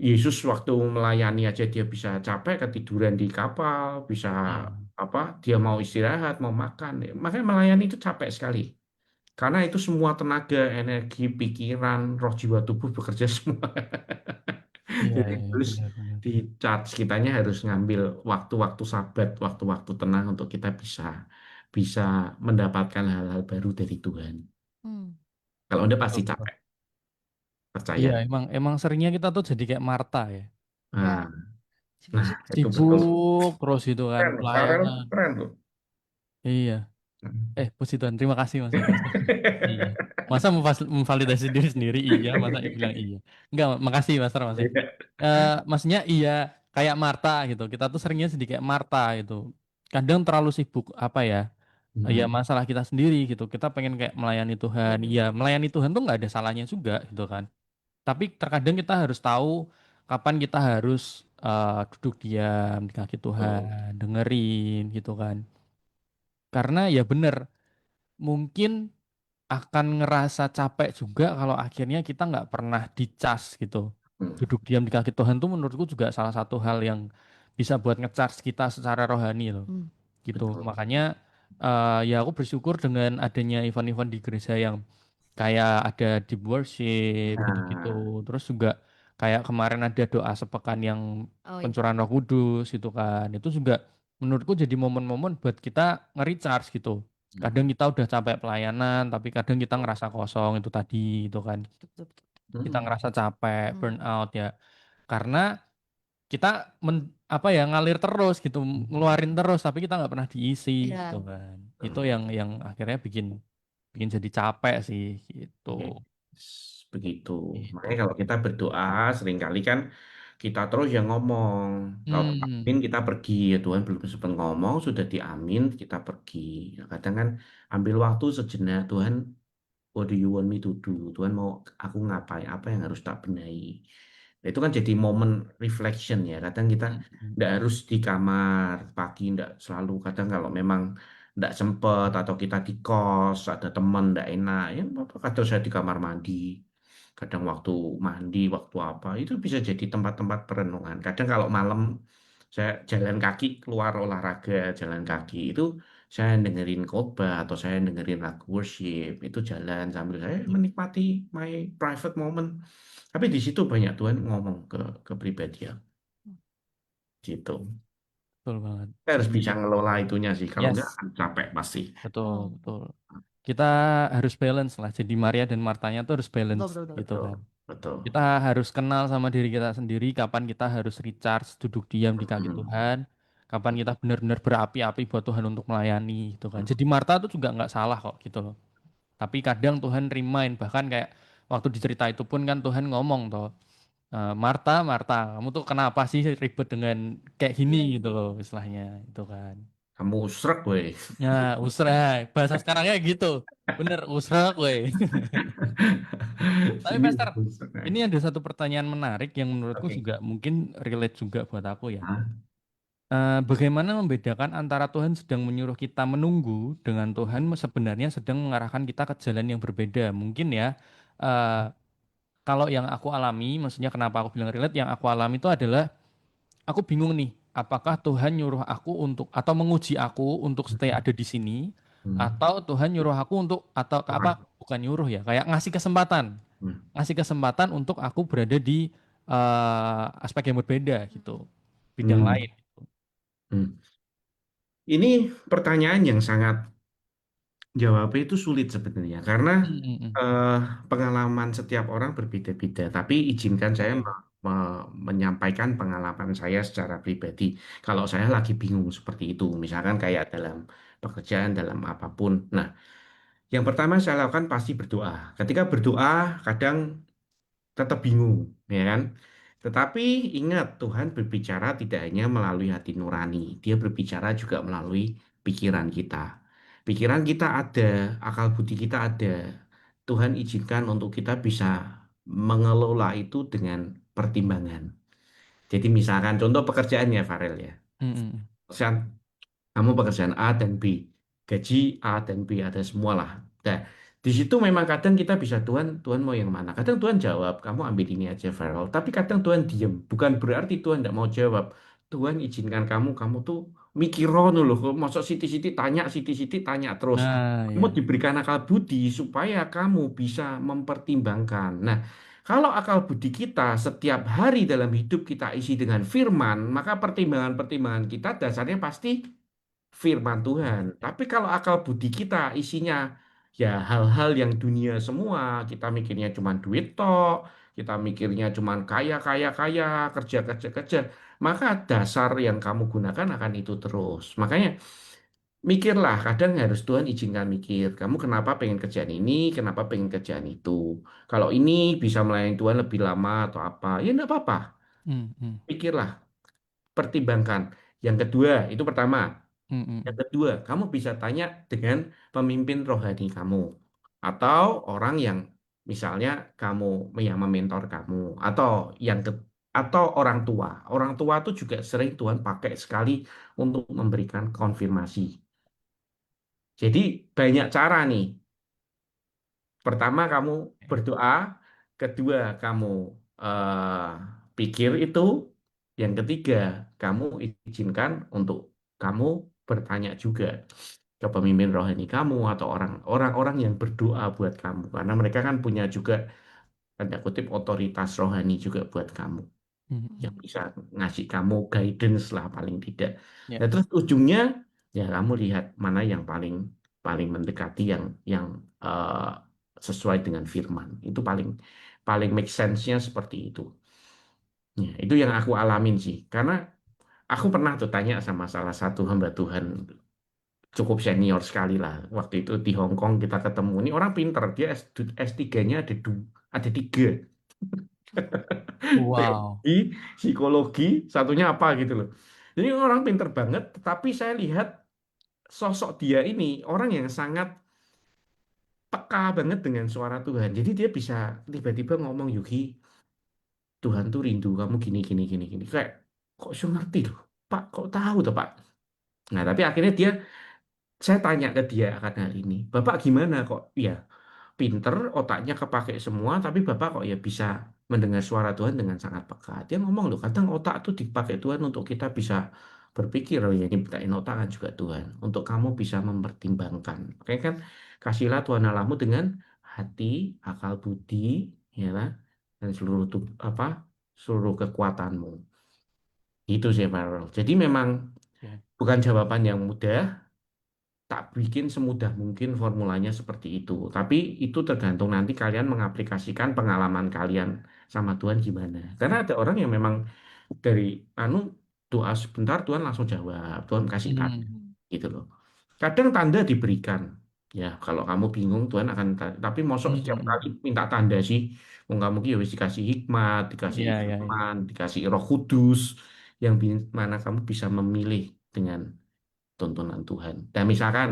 Yesus waktu melayani aja dia bisa capek, ketiduran di kapal, bisa Hmm. apa? Dia mau istirahat, mau makan. Makanya melayani itu capek sekali. Karena itu semua tenaga, energi, pikiran, roh, jiwa, tubuh bekerja semua. Iya, Jadi iya, harus benar-benar. di charge, kitanya harus ngambil waktu-waktu sabat, waktu-waktu tenang untuk kita bisa bisa mendapatkan hal-hal baru dari Tuhan. Hmm. Kalau Anda Betul, pasti betul. capek, Iya, percaya. emang emang seringnya kita tuh jadi kayak Marta ya. Nah, Ya, nah sibuk-sibuk. itu betul. Sibuk terus itu kan Keren, Farel pelayanan. keren loh. Iya. Puji Tuhan, terima kasih Mas Agus. Iya. Masa memvalidasi diri sendiri iya, masa bilang iya. Enggak, makasih Mas Ram, masih. Maksudnya iya, kayak Marta gitu. Kita tuh seringnya jadi kayak Marta gitu. Kadang terlalu sibuk apa ya? Ya Hmm, masalah kita sendiri gitu. Kita pengen kayak melayani Tuhan. Iya, melayani Tuhan tuh nggak ada salahnya juga gitu kan. Tapi terkadang kita harus tahu kapan kita harus duduk diam di kaki Tuhan, betul. dengerin gitu kan. Karena ya bener, mungkin akan ngerasa capek juga kalau akhirnya kita nggak pernah dicas gitu. Hmm, Duduk diam di kaki Tuhan tuh menurutku juga salah satu hal yang bisa buat ngecas kita secara rohani loh. Hmm. Gitu. betul. Makanya ya aku bersyukur dengan adanya event-event di gereja yang kayak ada deep worship gitu-gitu. Nah, Terus juga kayak kemarin ada doa sepekan yang Oh iya. pencurahan Roh Kudus gitu kan. Itu juga menurutku jadi momen-momen buat kita nge-recharge gitu. Kadang kita udah capek pelayanan, tapi kadang kita ngerasa kosong itu tadi itu kan. Betul, betul, betul. Kita hmm, ngerasa capek, Hmm. burnout ya. Karena kita apa ya ngalir terus gitu, ngeluarin terus tapi kita nggak pernah diisi gitu Iya. kan. Itu betul. yang akhirnya bikin bikin jadi capek sih gitu. Yes, begitu. Itu. Makanya kalau kita berdoa, seringkali kan kita terus yang ngomong. Kalau amin Hmm. kita pergi, ya Tuhan belum sempat ngomong, sudah diamin, kita pergi. Ya, kadang kan ambil waktu sejenak, Tuhan, what do you want me to do? Tuhan mau aku ngapain? Apa yang harus tak benahi? Nah, itu kan jadi momen reflection ya. Kadang kita Hmm. tidak harus di kamar pagi, tidak selalu. Kadang kalau memang tidak sempet atau kita di kos, ada teman tidak enak, ya apa kadang saya di kamar mandi. Kadang waktu mandi, waktu apa, itu bisa jadi tempat-tempat perenungan. Kadang kalau malam saya jalan kaki keluar olahraga, jalan kaki itu saya dengerin khotbah atau saya dengerin lagu worship, itu jalan sambil saya menikmati my private moment. Tapi di situ banyak Tuhan ngomong ke pribadi ya, gitu. Betul banget. Kita harus Jadi bisa ngelola itunya sih, kalau enggak yes, akan capek pasti. betul Hmm. betul. Kita harus balance lah. Jadi Maria dan Martanya tuh harus Betul, balance betul, betul. gitu Betul, kan. betul. Kita harus kenal sama diri kita sendiri, kapan kita harus recharge, duduk diam di kaki Mm, Tuhan, kapan kita benar-benar berapi-api buat Tuhan untuk melayani gitu kan. Jadi Marta tuh juga nggak salah kok gitu loh. Tapi kadang Tuhan remind, bahkan kayak waktu dicerita itu pun kan Tuhan ngomong toh, Marta, Marta, kamu tuh kenapa sih ribet dengan kayak gini gitu loh istilahnya itu kan. Kamu srek, weh. Ya, usrah, bahasa sekarangnya gitu. Bener, usrah gue. Tapi Sini Pastor, kamu srek, ini eh. ada satu pertanyaan menarik yang menurutku Oke. juga mungkin relate juga buat aku ya. Hah? Bagaimana membedakan antara Tuhan sedang menyuruh kita menunggu dengan Tuhan sebenarnya sedang mengarahkan kita ke jalan yang berbeda? Mungkin ya, eh, kalau yang aku alami, maksudnya kenapa aku bilang relate, yang aku alami itu adalah aku bingung nih, apakah Tuhan nyuruh aku untuk atau menguji aku untuk stay ada di sini, Hmm. atau Tuhan nyuruh aku untuk atau Wah. apa? Bukan nyuruh ya, kayak Hmm. ngasih kesempatan untuk aku berada di aspek yang berbeda gitu, bidang Hmm. lain. Hmm. Ini pertanyaan yang sangat jawabnya itu sulit sebenarnya karena Mm, mm, mm. eh, pengalaman setiap orang berbeda-beda. Tapi izinkan saya Betul. menyampaikan pengalaman saya secara pribadi. Kalau saya lagi bingung seperti itu, misalkan kayak dalam pekerjaan, dalam apapun. Nah, yang pertama saya lakukan pasti berdoa. Ketika berdoa, kadang tetap bingung, ya kan? Tetapi ingat, Tuhan berbicara tidak hanya melalui hati nurani, Dia berbicara juga melalui pikiran kita. Pikiran kita ada, akal budi kita ada, Tuhan izinkan untuk kita bisa mengelola itu dengan pertimbangan. Jadi misalkan contoh pekerjaan ya Farel ya. Mm-mm. Pekerjaan, kamu pekerjaan A dan B. Gaji A dan B ada semua lah. Nah, di situ memang kadang kita bisa Tuhan, Tuhan mau yang mana? Kadang Tuhan jawab, kamu ambil ini aja Farel. Tapi kadang Tuhan diem. Bukan berarti Tuhan tidak mau jawab. Tuhan izinkan kamu tuh mikir loh. Masuk Siti-Siti tanya, Siti-Siti tanya terus. Nah, Kamu ya. diberikan akal budi supaya kamu bisa mempertimbangkan. Nah, kalau akal budi kita setiap hari dalam hidup kita isi dengan firman, maka pertimbangan-pertimbangan kita dasarnya pasti firman Tuhan. Tapi kalau akal budi kita isinya ya hal-hal yang dunia semua, kita mikirnya cuma duit tok, kita mikirnya cuma kaya, kaya, kaya, kerja, kerja, kerja, maka dasar yang kamu gunakan akan itu terus. Makanya mikirlah, kadang harus Tuhan izinkan mikir. Kamu kenapa pengen kerjaan ini, kenapa pengen kerjaan itu. Kalau ini bisa melayani Tuhan lebih lama atau apa, ya enggak apa-apa. Mm-mm. Pikirlah, pertimbangkan. Yang kedua, itu pertama. Yang Mm-mm. kedua, kamu bisa tanya dengan pemimpin rohani kamu atau orang yang misalnya kamu yang mementor kamu atau yang ke, atau orang tua. Orang tua itu juga sering Tuhan pakai sekali untuk memberikan konfirmasi. Jadi banyak cara nih. Pertama kamu berdoa, kedua kamu eh, pikir itu, yang ketiga kamu izinkan untuk kamu bertanya juga ke pemimpin rohani kamu atau orang-orang yang berdoa buat kamu karena mereka kan punya juga tanda kutip otoritas rohani juga buat kamu yang Mm-mm. bisa ngasih kamu guidance lah paling tidak. Ya. Nah terus ujungnya ya kamu lihat mana yang paling paling mendekati yang eh, sesuai dengan firman itu paling paling make sense-nya seperti itu. Ya, itu yang aku alamin sih karena aku pernah tuh tanya sama salah satu hamba Tuhan cukup senior sekali lah. Waktu itu di Hong Kong kita ketemu. Ini orang pinter, dia S3-nya ada tiga. Wow. Teologi, psikologi, satunya apa gitu loh. Jadi orang pinter banget, tetapi saya lihat sosok dia ini orang yang sangat peka banget dengan suara Tuhan. Jadi dia bisa tiba-tiba ngomong, Yuki, Tuhan tuh rindu kamu gini, gini, gini, gini. Kayak, kok saya ngerti loh, Pak, kok tahu tuh Pak? Nah, tapi akhirnya saya tanya ke dia akan hal ini. Bapak gimana kok? Ya, pinter, otaknya kepake semua, tapi Bapak kok ya bisa mendengar suara Tuhan dengan sangat peka. Dia ngomong loh, kadang otak tuh dipakai Tuhan untuk kita bisa berpikir, oh ya ini nyiptain otak kan juga Tuhan. Untuk kamu bisa mempertimbangkan. Oke kan, kasihlah Tuhan Allahmu dengan hati, akal budi, ya kan, dan seluruh apa, seluruh kekuatanmu. Itu sih, Farel. Jadi memang Ya. bukan jawaban yang mudah, tak bikin semudah mungkin formulanya seperti itu. Tapi itu tergantung nanti kalian mengaplikasikan pengalaman kalian sama Tuhan gimana. Karena ada orang yang memang dari anu doa sebentar Tuhan langsung jawab, Tuhan kasih tanda Mm. gitu loh. Kadang tanda diberikan. Ya, kalau kamu bingung Tuhan akan tapi mosok setiap kali Mm-mm. minta tanda sih. Wong kamu ki ya wis dikasih hikmat, dikasih Ya, ya, ya. iman, dikasih Roh Kudus yang mana kamu bisa memilih dengan tuntunan Tuhan. Dan misalkan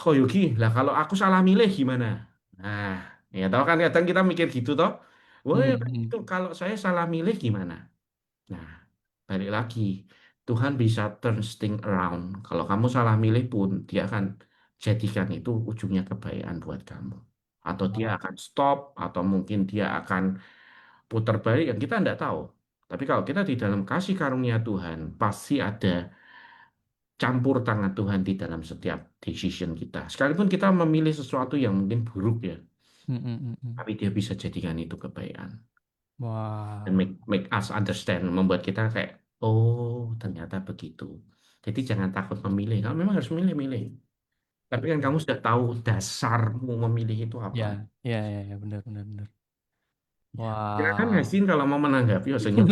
kok Yogi, lah kalau aku salah milih gimana? Nah, ya tahu kan kadang kita mikir gitu toh. Wah, itu Mm-mm. kalau saya salah milih gimana? Nah, balik lagi, Tuhan bisa turn thing around. Kalau kamu salah milih pun, dia akan jadikan itu ujungnya kebaikan buat kamu. Atau dia Wow. akan stop, atau mungkin dia akan putar balik yang kita tidak tahu. Tapi kalau kita di dalam kasih karunia Tuhan, pasti ada campur tangan Tuhan di dalam setiap decision kita. Sekalipun kita memilih sesuatu yang mungkin buruk ya, Mm-mm. tapi dia bisa jadikan itu kebaikan dan Wow. make us understand, membuat kita kayak, oh ternyata begitu. Jadi jangan takut memilih. Kamu memang harus milih-milih. Tapi kan kamu sudah tahu dasarmu memilih itu apa. Ya, ya, ya, ya, benar, benar, benar. Ya. Silakan Wow. Hasin kalau mau menanggapi, oh senyum.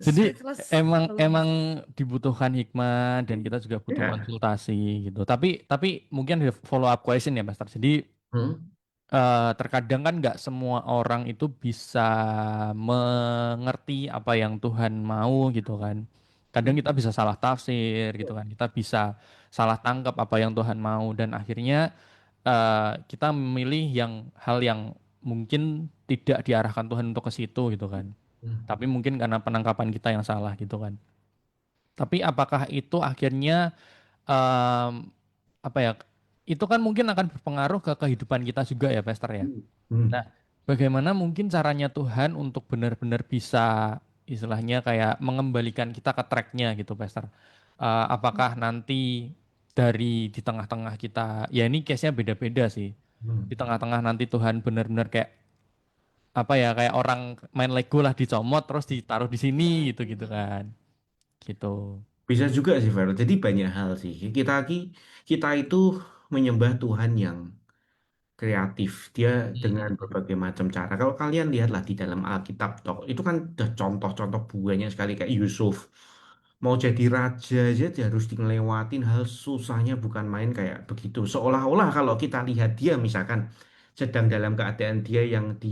Jadi Speechless. emang Belum. emang dibutuhkan hikmah dan kita juga butuh Ya. konsultasi gitu. Tapi mungkin ada follow up question ya, Master. Jadi Hmm. terkadang kan nggak semua orang itu bisa mengerti apa yang Tuhan mau gitu kan. Kadang kita bisa salah tafsir gitu kan. Kita bisa salah tangkap apa yang Tuhan mau dan akhirnya kita memilih hal yang mungkin tidak diarahkan Tuhan untuk ke situ gitu kan. Tapi mungkin karena penangkapan kita yang salah gitu kan. Tapi apakah itu akhirnya em, apa ya? Itu kan mungkin akan berpengaruh ke kehidupan kita juga ya, Pastor ya. Hmm. Nah, bagaimana mungkin caranya Tuhan untuk benar-benar bisa istilahnya kayak mengembalikan kita ke tracknya gitu, Pastor? Apakah nanti di tengah-tengah kita, ya ini case-nya beda-beda sih. Di Hmm. tengah-tengah nanti Tuhan benar-benar kayak apa ya, kayak orang main Lego lah dicomot terus ditaruh di sini gitu gitu kan. Gitu. Bisa juga sih, Vero. Jadi banyak hal sih. Kita itu menyembah Tuhan yang kreatif. Dia dengan Hmm. berbagai macam cara. Kalau kalian lihatlah di dalam Alkitab, toh, itu kan ada contoh-contoh banyak sekali kayak Yusuf. Mau jadi raja aja dia harus ngelewatin hal susahnya bukan main kayak begitu. Seolah-olah kalau kita lihat dia misalkan sedang dalam keadaan dia yang di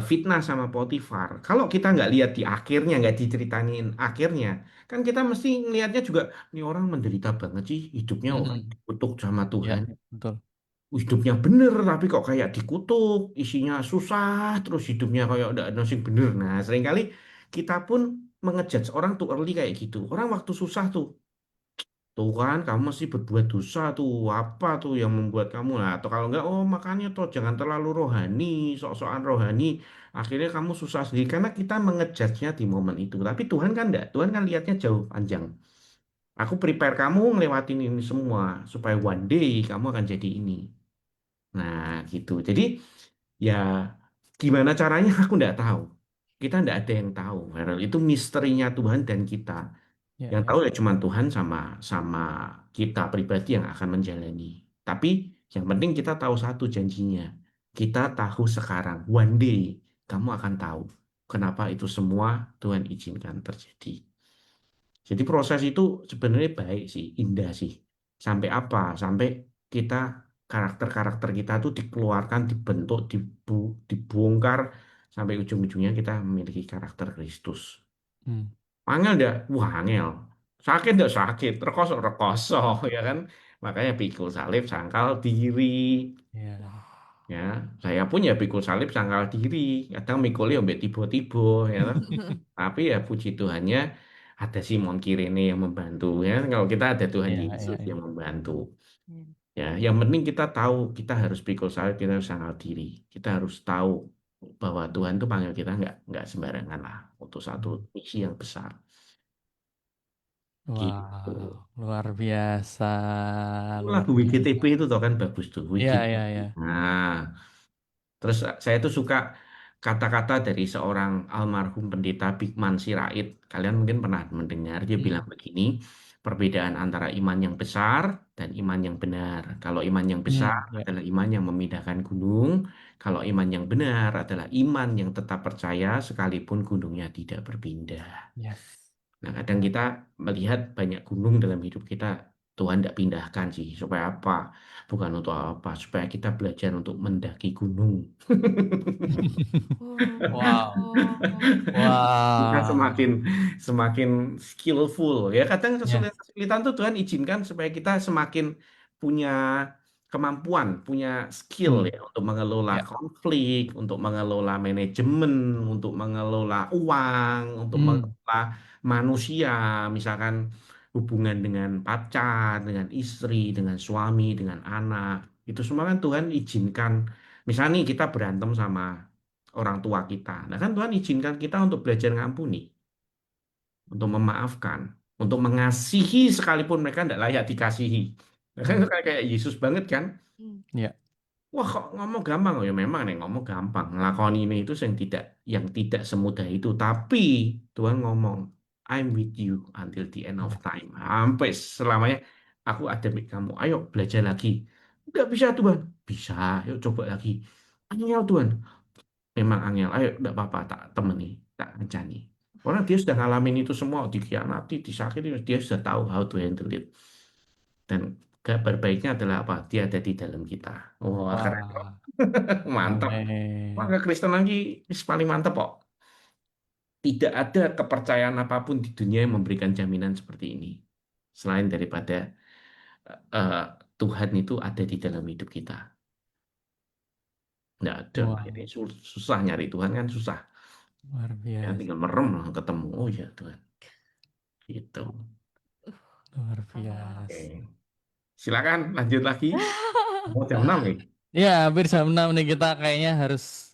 fitnah sama Potifar. Kalau kita nggak lihat di akhirnya, nggak diceritain akhirnya, kan kita mesti ngelihatnya juga, ini orang menderita banget sih, hidupnya kok kayak Hmm. dikutuk sama Ya, Tuhan. betul. Hidupnya bener tapi kok kayak dikutuk, isinya susah, terus hidupnya kayak udah nasib bener. Nah, seringkali kita pun mengejudge orang tuh early kayak gitu. Orang waktu susah tuh kan kamu masih berbuat dosa tuh, apa tuh yang membuat kamu lah, atau kalau enggak, oh makanya tuh jangan terlalu rohani, sok-sokan rohani, akhirnya kamu susah sendiri karena kita mengejudge-nya di momen itu. Tapi Tuhan kan enggak, Tuhan kan lihatnya jauh panjang. Aku prepare kamu ngelewatin ini semua supaya one day kamu akan jadi ini. Nah, gitu. Jadi ya gimana caranya aku nggak tahu. Kita nggak ada yang tahu, Farel. Itu misterinya Tuhan dan kita. Ya, Yang ya. tahu ya cuma Tuhan sama sama kita pribadi yang akan menjalani. Tapi yang penting kita tahu satu janjinya. Kita tahu sekarang, one day kamu akan tahu kenapa itu semua Tuhan izinkan terjadi. Jadi proses itu sebenarnya baik sih, indah sih. Sampai apa? Sampai kita karakter-karakter kita tuh dikeluarkan, dibentuk, dibongkar sampai ujung-ujungnya kita memiliki karakter Kristus. Hmm. Angel ndak? Wah, angel. Sakit ndak sakit, rekoso rekoso ya kan. Makanya pikul salib sangkal diri. Ya. Ya, saya pun ya pikul salib sangkal diri. Kadang mikulnya sampai tiba-tiba ya. Tapi ya puji Tuhannya ada Simon Kirene yang membantu ya. Kalau kita ada Tuhan Ya, ya, Yesus yang ya. membantu. Iya. Ya, yang penting kita tahu kita harus pikul salib, kita harus sangkal diri. Kita harus tahu bahwa Tuhan tuh panggil kita nggak sembarangan lah untuk satu Hmm. misi yang besar. Gitu. Wow, luar biasa, luar Lagu biasa. WGTP itu toh kan bagus tuh, Ya, WGTP. ya, ya. Nah, terus saya tuh suka kata-kata dari seorang almarhum pendeta Bigman Sirait. Kalian mungkin pernah mendengar dia bilang Hmm. begini, perbedaan antara iman yang besar dan iman yang benar. Kalau iman yang besar Hmm. Ya. adalah iman yang memindahkan gunung, kalau iman yang benar adalah iman yang tetap percaya sekalipun gunungnya tidak berpindah. Yes. Nah, kadang kita melihat banyak gunung dalam hidup kita, Tuhan tidak pindahkan sih. Supaya apa? Bukan untuk apa, supaya kita belajar untuk mendaki gunung. Wow, Kita wow. semakin semakin skillful ya. Kadang Yes. kesulitan-kesulitan tuh Tuhan izinkan supaya kita semakin punya kemampuan, punya skill Hmm. ya untuk mengelola Ya. konflik, untuk mengelola manajemen, untuk mengelola uang, untuk Hmm. mengelola manusia, misalkan hubungan dengan pacar, dengan istri, dengan suami, dengan anak. Itu semua kan Tuhan izinkan. Misalnya nih kita berantem sama orang tua kita. Nah kan Tuhan izinkan kita untuk belajar ngampuni, untuk memaafkan, untuk mengasihi sekalipun mereka tidak layak dikasihi. Nah kan Hmm. kayak Yesus banget kan. Hmm. Ya. Wah kok ngomong gampang? Oh ya memang nih ngomong gampang. Ngelakoni ini itu yang tidak semudah itu. Tapi Tuhan ngomong, I'm with you until the end of Ya. time. Sampai selamanya aku ada di kamu. Ayo belajar lagi. Nggak bisa Tuhan. Bisa. Yuk coba lagi. Ayo Tuhan. Memang angel, ayo enggak apa-apa tak temani, tak kencani. Orang dia sudah ngalamin itu semua, dikhianati, disakiti, dia sudah tahu how to handle it. Dan kabar baiknya adalah apa? Dia ada di dalam kita. Wah, keren kok. Wah, Mantap. amin. Maka Kristen lagi paling mantap kok. tidak ada kepercayaan apapun di dunia yang memberikan jaminan seperti ini. Selain daripada eh, Tuhan itu ada di dalam hidup kita. Nggak ada. Wah, Ini susah nyari Tuhan kan susah. luar Ya, biasa, tinggal merem lah ketemu. Oh ya Tuhan. Gitu. luar Ah. Oke. biasa. Silakan lanjut lagi. Oh, jam 6 nih. Ya, hampir jam 6 nih, kita kayaknya harus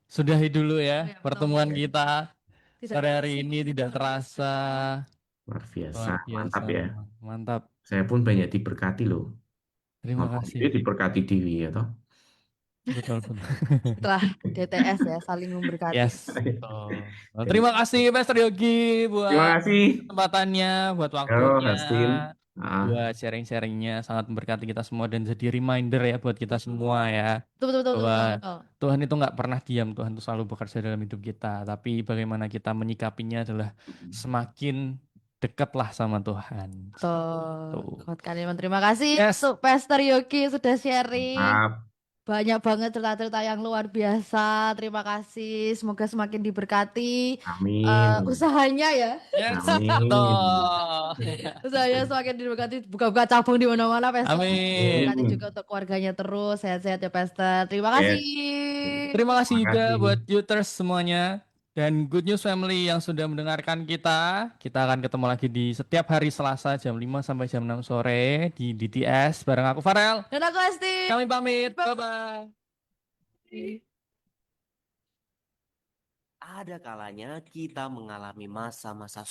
sudahi dulu Oh ya ya, pertemuan betul. kita Tidak sore hari terasa. ini, tidak terasa. Luar biasa. Luar Mantap biasa ya. memang. Mantap. Saya pun banyak diberkati loh. Terima Ngomong kasih. dia diberkati Dewi ya toh. Betul, betul. Setelah DTS ya, saling memberkati. Yes. Betul. Terima kasih Pastor Yogi Terima buat kasih. kesempatannya, buat Yo, waktunya, Justin. Ah, buat sharing-sharingnya, sangat memberkati kita semua dan jadi reminder ya buat kita semua ya, Betul, betul, betul, bahwa betul. Tuhan itu nggak pernah diam, Tuhan itu selalu bekerja dalam hidup kita. Tapi bagaimana kita menyikapinya adalah semakin dekatlah sama Tuhan. Betul. Tuh. Kuat kalian. Terima kasih Yes. untuk Pastor Yogi sudah sharing. mantap. Banyak banget cerita-cerita yang luar biasa. Terima kasih. Semoga semakin diberkati Amin. usahanya ya. Yes. Amin. Betul. Usahanya semakin diberkati. Buka-buka cabang di mana-mana, Pastor. Amin. Diberkati Amin. juga untuk keluarganya terus. Sehat-sehat ya, Pastor. Terima kasih. Yes. Terima kasih Terima juga kasih. buat Youters semuanya dan Good News Family yang sudah mendengarkan kita. Kita akan ketemu lagi di setiap hari Selasa jam 5 sampai jam 6 sore di DTS bareng aku Farel. Dan aku Esti. Kami pamit. Bye-bye. Ada kalanya kita mengalami masa-masa